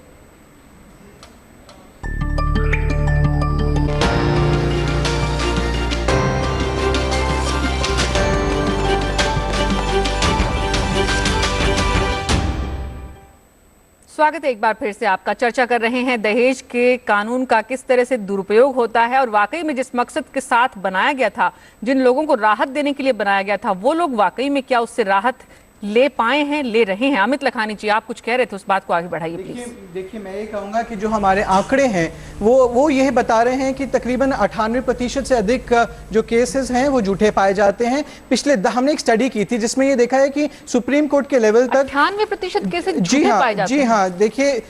स्वागत है एक बार फिर से आपका। चर्चा कर रहे हैं दहेज के कानून का किस तरह से दुरुपयोग होता है और वाकई में जिस मकसद के साथ बनाया गया था, जिन लोगों को राहत देने के लिए बनाया गया था, वो लोग वाकई में क्या उससे राहत ले पाए हैं, ले रहे हैं। अमित लखानी जी आप कुछ कह रहे थे, उस बात को आगे बढ़ाइए प्लीज। देखिए मैं ये कहूंगा कि जो हमारे आंकड़े हैं वो यह बता रहे हैं कि तकरीबन 98% से अधिक जो केसेस हैं वो झूठे पाए जाते हैं। हमने एक स्टडी की थी जिसमें ये देखा है कि सुप्रीम कोर्ट के लेवल तक 98% केसेस झूठे पाए जाते हैं। जी हाँ, देखिए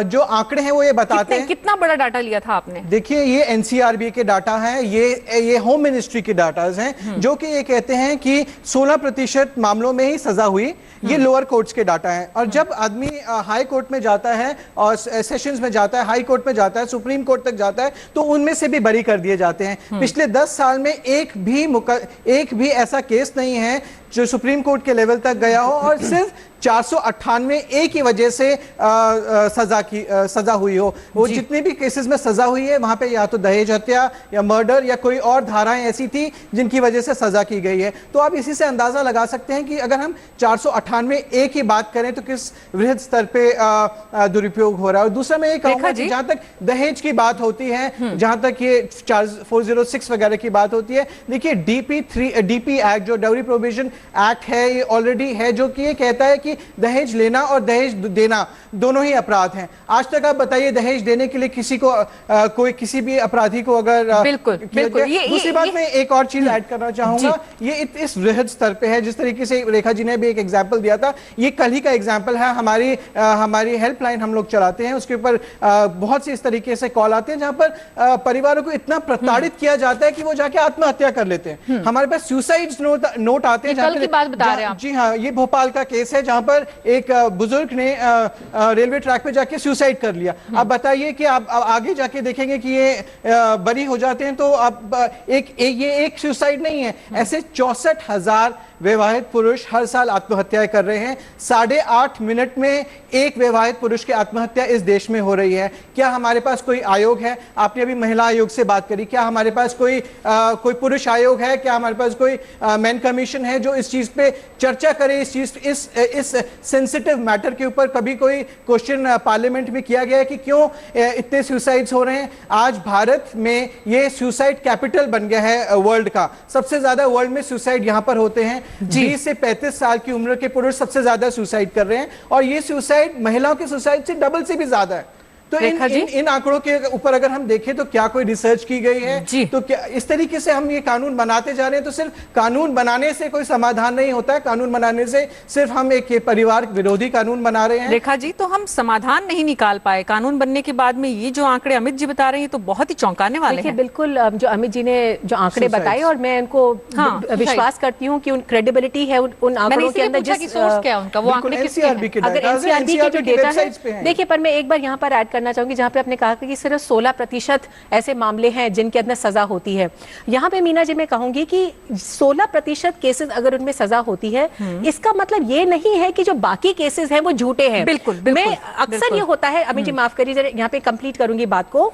जो आंकड़े हैं वो ये बताते हैं। कितना बड़ा डाटा लिया था आपने? देखिए ये NCRB के डाटा है, ये होम मिनिस्ट्री के डाटा हैं, जो कि ये कहते हैं कि 16% मामलों में ही सजा हुई। ये लोअर कोर्ट्स के डाटा हैं। और जब आदमी हाई कोर्ट में जाता है और सेशंस में जाता है, हाई कोर्ट में जाता है, सुप्रीम कोर्ट तक जाता है, तो उनमें से भी बरी कर दिए जाते हैं। पिछले 10 साल में एक भी ऐसा केस नहीं है जो सुप्रीम कोर्ट के लेवल तक गया हो और सिर्फ 498 एक ही वजह से सजा हुई हो। वो जितने भी केसेस में सजा हुई है वहां पे या तो दहेज हत्या या मर्डर या कोई और धाराएं ऐसी थी जिनकी वजह से सजा की गई है। तो आप इसी से अंदाजा लगा सकते हैं कि अगर हम 498 एक ही बात करें तो किस वृहद स्तर पे दुरुपयोग हो रहा है। और दूसरा मैं ये कहूंगा कि जहां तक दहेज की बात होती है, जहां तक ये 406 वगैरह की बात होती है, देखिए DP एक्ट जो डाउरी प्रोविजन एक्ट है, ये ऑलरेडी है, जो कि ये कहता है कि दहेज लेना और दहेज देना दोनों ही अपराध हैं। आज तक आप बताइए दहेज देने के लिए किसी भी अपराधी को अगर बिल्कुल दूसरी बात मैं एक और चीज ऐड करना चाहूंगा, ये इस वृहद स्तर पे है। जिस तरीके से रेखा जी ने भी एक एग्जांपल दिया था, ये कल ही का एग्जांपल है। हमारी हेल्पलाइन हम लोग चलाते हैं, उसके ऊपर बहुत सी इस तरीके से कॉल आते हैं जहां पर परिवारों को इतना प्रताड़ित किया जाता है कि वो जाके आत्महत्या कर लेते हैं। हमारे पास सुसाइड नोट आते हैं। कल की बात बता रहे हैं आप? जी हाँ, ये भोपाल का केस है जहां पर एक बुजुर्ग ने रेलवे ट्रैक पे जाके सुसाइड कर लिया। अब बताइए कि आप आगे जाके देखेंगे कि ये बरी हो जाते हैं, तो आप ये एक सुसाइड नहीं है, ऐसे 64,000 विवाहित पुरुष हर साल आत्महत्याएं कर रहे हैं। 8.5 मिनट में एक विवाहित पुरुष की आत्महत्या इस देश में हो रही है। क्या हमारे पास कोई आयोग है? आपने अभी महिला आयोग से बात करी, क्या हमारे पास कोई पुरुष आयोग है? क्या हमारे पास कोई मैन कमीशन है जो इस चीज पे चर्चा करे? इस सेंसिटिव मैटर के ऊपर कभी कोई क्वेश्चन पार्लियामेंट में किया गया है कि क्यों इतने सुसाइड्स हो रहे हैं? आज भारत में ये सुसाइड कैपिटल बन गया है वर्ल्ड का। सबसे ज्यादा वर्ल्ड में सुसाइड यहां पर होते हैं। 20 से 35 साल की उम्र के पुरुष सबसे ज्यादा सुसाइड कर रहे हैं और ये सुसाइड महिलाओं के सुसाइड से डबल से भी ज्यादा है। तो इन आंकड़ों के ऊपर अगर हम देखें तो क्या कोई रिसर्च की गई है? तो क्या इस तरीके से हम ये कानून बनाते जा रहे हैं? तो सिर्फ कानून बनाने से कोई समाधान नहीं होता है। कानून बनाने से सिर्फ हम एक परिवार विरोधी कानून बना रहे हैं। रेखा जी, तो हम समाधान नहीं निकाल पाए कानून बनने के बाद में। ये जो आंकड़े अमित जी बता रहे हैं तो बहुत ही चौंकाने वाले हैं। बिल्कुल, जो अमित जी ने जो आंकड़े बताए और मैं उनको विश्वास करती हूँ कि उन क्रेडिबिलिटी है उन आंकड़ों के अंदर। जिस सोर्स क्या है उनका, वो आंकड़े किसके हैं? अगर NCRB के जो डेटा है, देखिए, पर मैं एक बार यहाँ पर ऐड करना चाहूंगी जहां पे आपने कहा कि सिर्फ 16% ऐसे मामले हैं जिनके अंदर सजा होती है। यहाँ पे मीना जी मैं कहूंगी कि 16% केसेस अगर उनमें सजा होती है, इसका मतलब ये नहीं है कि जो बाकी केसेस हैं वो झूठे हैं। बिल्कुल, बिल्कुल, मैं अक्सर ये होता है, अभी जी माफ करिए जरा यहाँ पे कंप्लीट करूंगी बात को।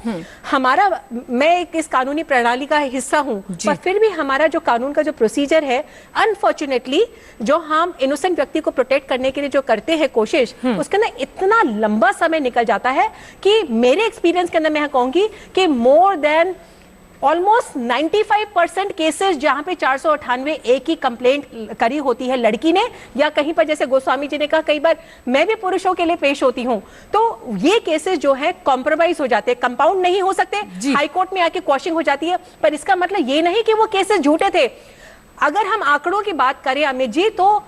हमारा, मैं इस कानूनी प्रणाली का हिस्सा हूं, पर फिर भी हमारा जो कानून का जो प्रोसीजर है, अनफॉर्चुनेटली जो हम इनोसेंट व्यक्ति को प्रोटेक्ट करने के लिए जो करते हैं कोशिश, उसके अंदर इतना लंबा समय निकल जाता है कि मेरे एक्सपीरियंस के अंदर मैं कहूंगी कि मोर देन ऑलमोस्ट 95% केसेस जहां पे 498 एक ही कंप्लेंट करी होती है लड़की ने, या कहीं पर जैसे गोस्वामी जी ने कहा कई बार मैं भी पुरुषों के लिए पेश होती हूं, तो ये केसेस जो है कॉम्प्रोमाइज हो जाते हैं, कंपाउंड नहीं हो सकते, हाई कोर्ट में आके क्वेश्चन हो जाती है। पर इसका मतलब ये नहीं कि वो केसेस झूठे थे। अगर हम आंकड़ों की बात करें अमित जी, तो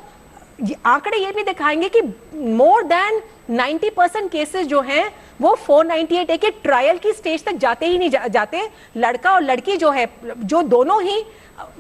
आंकड़े ये भी दिखाएंगे कि मोर देन 90% केसेस जो हैं वो 498 के ट्रायल की स्टेज तक जाते ही नहीं जाते। लड़का और लड़की जो है, जो दोनों ही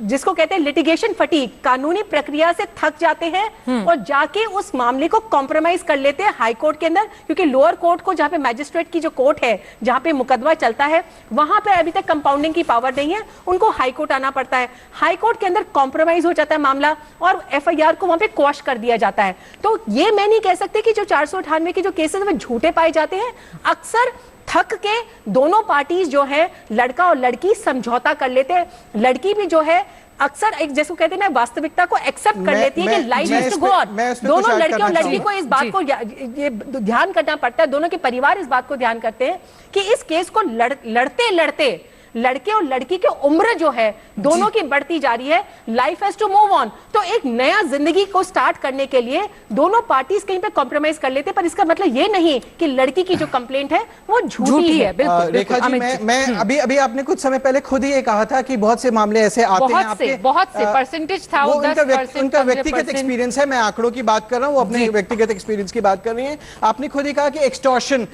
जिसको कहते हैं लिटिगेशन फटीग, कानूनी प्रक्रिया से थक जाते हैं और जाके उस मामले को कॉम्प्रोमाइज कर लेते हैं हाई कोर्ट के अंदर, क्योंकि लोअर कोर्ट को, जहां पे मैजिस्ट्रेट की जो कोर्ट है जहां पे मुकदमा चलता है, वहां पे अभी तक कंपाउंडिंग की पावर नहीं है, उनको हाई कोर्ट आना पड़ता है। हाई कोर्ट के अंदर कॉम्प्रोमाइज हो जाता है मामला और एफआईआर को वहां पे क्वॉश कर दिया जाता है। तो ये मैं नहीं कह सकती कि जो 498 के जो केसेस में झूठे पाए जाते हैं, अक्सर थक के दोनों पार्टीज जो है, लड़का और लड़की समझौता कर लेते हैं। लड़की भी जो है अक्सर एक जैसे कहते हैं ना, वास्तविकता को एक्सेप्ट कर लेती है कि life is to go on. दोनों लड़के और लड़की को इस बात को ये ध्यान करना पड़ता है, दोनों के परिवार इस बात को ध्यान करते हैं कि इस केस को लड़ते लड़ते लड़के और लड़की की उम्र जो है दोनों की बढ़ती जा रही है। Life has to move on. तो एक नया जिंदगी को स्टार्ट करने के लिए दोनों पार्टीज कहीं पे कॉम्प्रोमाइज कर लेते हैं, पर इसका मतलब ये नहीं कि लड़की की जो कंप्लेंट है वो झूठी है। बिल्कुल रेखा जी, मैं अभी आपने कुछ समय पहले खुद ही ये कहा था कि बहुत से मामले ऐसे आते हैं आपके, बहुत से परसेंटेज था, वो 10%, उनका व्यक्तिगत एक्सपीरियंस है। मैं आंकड़ों की बात कर रहा हूँ, वो अपने व्यक्तिगत एक्सपीरियंस की बात कर रही हैं। आपने खुद ही कहा कि एक्सटॉर्शन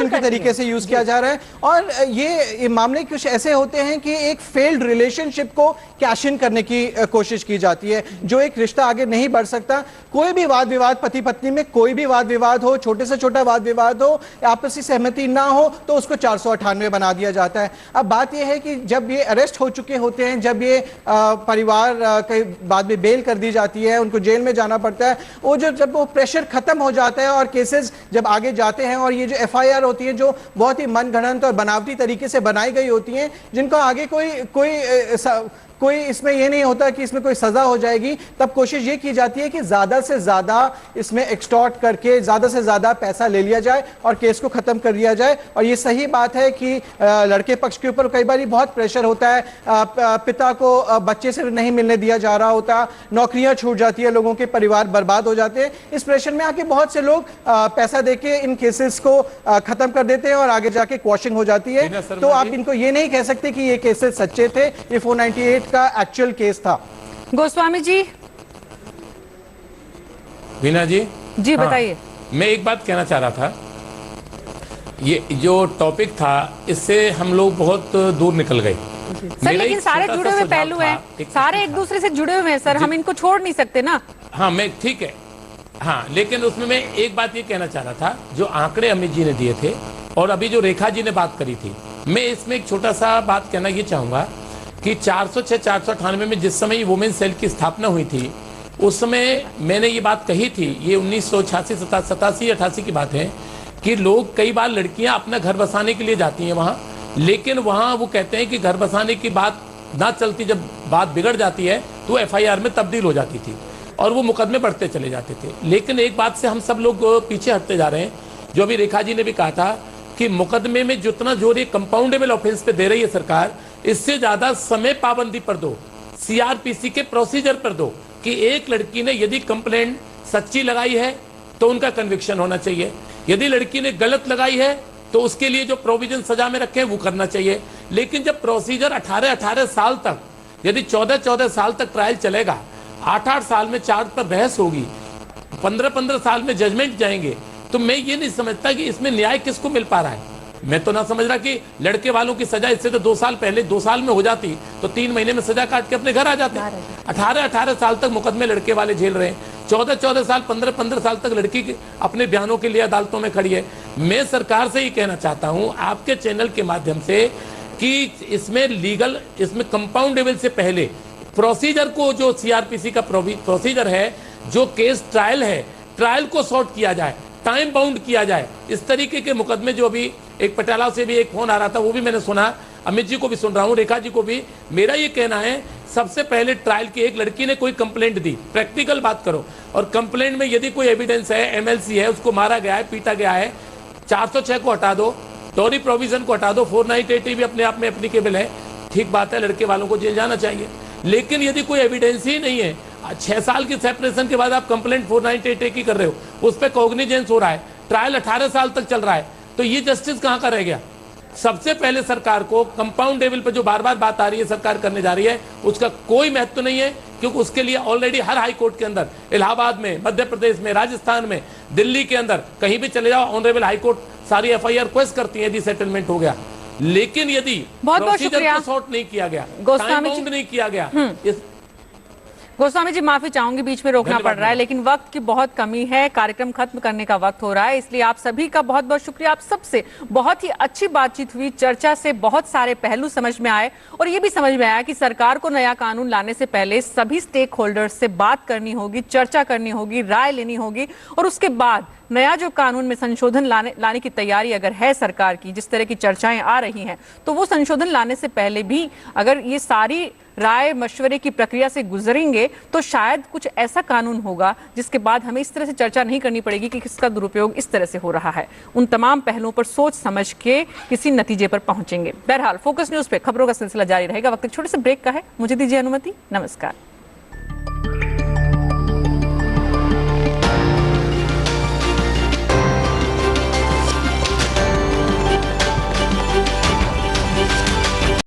के तरीके से यूज किया जा रहा है, और ये मामले कुछ ऐसे होते हैं कि एक फेल्ड रिलेशनशिप को कैश इन करने की कोशिश की जाती है, जो एक रिश्ता आगे नहीं बढ़ सकता। कोई भी वाद विवाद, पति पत्नी में कोई भी वाद विवाद हो, छोटे से छोटा वाद विवाद हो, आपसी सहमति ना हो, तो उसको 498 बना दिया जाता है। अब बात यह है कि जब ये अरेस्ट हो चुके होते हैं, जब ये परिवार के बाद में बेल कर दी जाती है, उनको जेल में जाना पड़ता है, वो जब वो प्रेशर खत्म हो जाता है और केसेस जब आगे जाते हैं, और ये जो एफआईआर होती है जो बहुत ही मनगढ़ंत और बनावटी तरीके से बनाई गई होती है, जिनको आगे कोई इसमें ये नहीं होता कि इसमें कोई सजा हो जाएगी, तब कोशिश ये की जाती है कि ज्यादा से ज्यादा इसमें एक्सटॉर्ट करके ज्यादा से ज्यादा पैसा ले लिया जाए और केस को खत्म कर दिया जाए। और ये सही बात है कि लड़के पक्ष के ऊपर कई बार बहुत प्रेशर होता है, पिता को बच्चे से नहीं मिलने दिया जा रहा होता, नौकरियां छूट जाती है, लोगों के परिवार बर्बाद हो जाते हैं। इस प्रेशर में आके बहुत से लोग पैसा देके इन केसेस को खत्म कर देते हैं और आगे जाके क्वॉशिंग हो जाती है। तो आप इनको ये नहीं कह सकते कि ये केसेस सच्चे थे, ये 498 का एक्चुअल केस था। गोस्वामी जी, वीना जी, बताइए। मैं एक बात कहना चाह रहा था, ये जो टॉपिक था इससे हम लोग बहुत दूर निकल गए सर, लेकिन सारे जुड़े हुए पहलू हैं, सारे एक दूसरे से जुड़े हुए हैं सर, हम इनको छोड़ नहीं सकते ना। हाँ, मैं ठीक है, हाँ, लेकिन उसमें मैं एक बात ये कहना चाह रहा था, जो आंकड़े अमित जी ने दिए थे और अभी जो रेखा जी ने बात करी थी, मैं इसमें एक छोटा सा बात कहना ये चाहूंगा कि 406, 498 में जिस समय वुमेन सेल की स्थापना हुई थी, उस समय मैंने ये बात कही थी, ये 1986, 87, 88 की बात है, कि लोग कई बार लड़कियां अपना घर बसाने के लिए जाती हैं वहां, लेकिन वहां वो कहते हैं कि घर बसाने की बात ना चलती, जब बात बिगड़ जाती है तो एफआईआर में तब्दील हो जाती थी और वो मुकदमे बढ़ते चले जाते थे। लेकिन एक बात से हम सब लोग पीछे हटते जा रहे हैं, जो अभी रेखा जी ने भी कहा था कि मुकदमे में जितना जोर ये कंपाउंडेबल ऑफेंस पे दे रही है सरकार, इससे ज्यादा समय पाबंदी पर दो, सीआरपीसी के प्रोसीजर पर दो, कि एक लड़की ने यदि कंप्लेंट सच्ची लगाई है तो उनका कन्विक्शन होना चाहिए, यदि लड़की ने गलत लगाई है तो उसके लिए जो प्रोविजन सजा में रखे हैं वो करना चाहिए। लेकिन जब प्रोसीजर 18 साल तक, यदि 14 साल तक ट्रायल चलेगा, 8 साल में चार्ज पर बहस होगी, 15 साल में जजमेंट जाएंगे, तो मैं ये नहीं समझता कि इसमें न्याय किसको मिल पा रहा है। मैं तो ना समझ रहा कि लड़के वालों की सजा इससे तो 2 साल पहले 2 साल में हो जाती तो 3 महीने में सजा काट के अपने घर आ जाते। 18 साल तक मुकदमे लड़के वाले झेल रहे हैं, 14 साल 15 साल तक लड़की अपने बयानों के लिए अदालतों में खड़ी है। मैं सरकार से ही कहना चाहता हूं आपके चैनल के माध्यम से कि इसमें लीगल, इसमें कंपाउंडेबल से पहले प्रोसीजर को, जो सीआरपीसी का प्रोसीजर है, जो केस ट्रायल है, ट्रायल को सॉर्ट किया जाए, टाइम बाउंड किया जाए। इस तरीके के मुकदमे, जो अभी एक पटियाला से भी एक फोन आ रहा था, वो भी मैंने सुना, अमित जी को भी सुन रहा हूं, रेखा जी को भी। मेरा ये कहना है सबसे पहले ट्रायल की, एक लड़की ने कोई कंप्लेंट दी, प्रैक्टिकल बात करो, और कंप्लेंट में यदि कोई एविडेंस है, एमएलसी है, उसको मारा गया है, पीटा गया है, 406 को हटा दो, टोरी प्रोविजन को हटा दो, 498 भी अपने आप में एप्लीकेबल है, ठीक बात है, लड़के वालों को जेल जाना चाहिए। लेकिन यदि कोई एविडेंस ही नहीं है, 6 साल की सेपरेशन के बाद आप कंप्लेंट 498 की कर रहे हो, उस पर कॉग्निजेंस हो रहा है, ट्रायल 18 साल तक चल रहा है, तो ये जस्टिस कहां का रह गया? सबसे पहले सरकार को कंपाउंडेबल पर जो बार बार बात आ रही है, सरकार करने जा रही है, उसका कोई महत्व नहीं है, क्योंकि उसके लिए ऑलरेडी हर हाई कोर्ट के अंदर, इलाहाबाद में, मध्य प्रदेश में, राजस्थान में, दिल्ली के अंदर, कहीं भी चले जाओ, ऑनरेबल हाई कोर्ट सारी एफआईआर रिक्वेस्ट करती है यदि सेटलमेंट हो गया। लेकिन यदि प्रोसीजर को सॉर्ट नहीं किया गया, टाइम बाउंड नहीं किया गया, गोस्वामी जी, माफी चाहूंगी, बीच में रोकना पड़ रहा है, लेकिन वक्त की बहुत कमी है, कार्यक्रम खत्म करने का वक्त हो रहा है, इसलिए आप सभी का बहुत बहुत शुक्रिया। आप सबसे बहुत ही अच्छी बातचीत हुई, चर्चा से बहुत सारे पहलू समझ में आए, और ये भी समझ में आया कि सरकार को नया कानून लाने से पहले सभी स्टेक होल्डर्स से बात करनी होगी, चर्चा करनी होगी, राय लेनी होगी, और उसके बाद नया जो कानून में संशोधन लाने की तैयारी अगर है सरकार की, जिस तरह की चर्चाएं आ रही हैं, तो वो संशोधन लाने से पहले भी अगर ये सारी राय मशवरे की प्रक्रिया से गुजरेंगे तो शायद कुछ ऐसा कानून होगा जिसके बाद हमें इस तरह से चर्चा नहीं करनी पड़ेगी कि किसका दुरुपयोग इस तरह से हो रहा है। उन तमाम पहलुओं पर सोच समझ के किसी नतीजे पर पहुंचेंगे। बहरहाल, फोकस न्यूज पे खबरों का सिलसिला जारी रहेगा। वक्त एक छोटे से ब्रेक का है, मुझे दीजिए अनुमति। नमस्कार।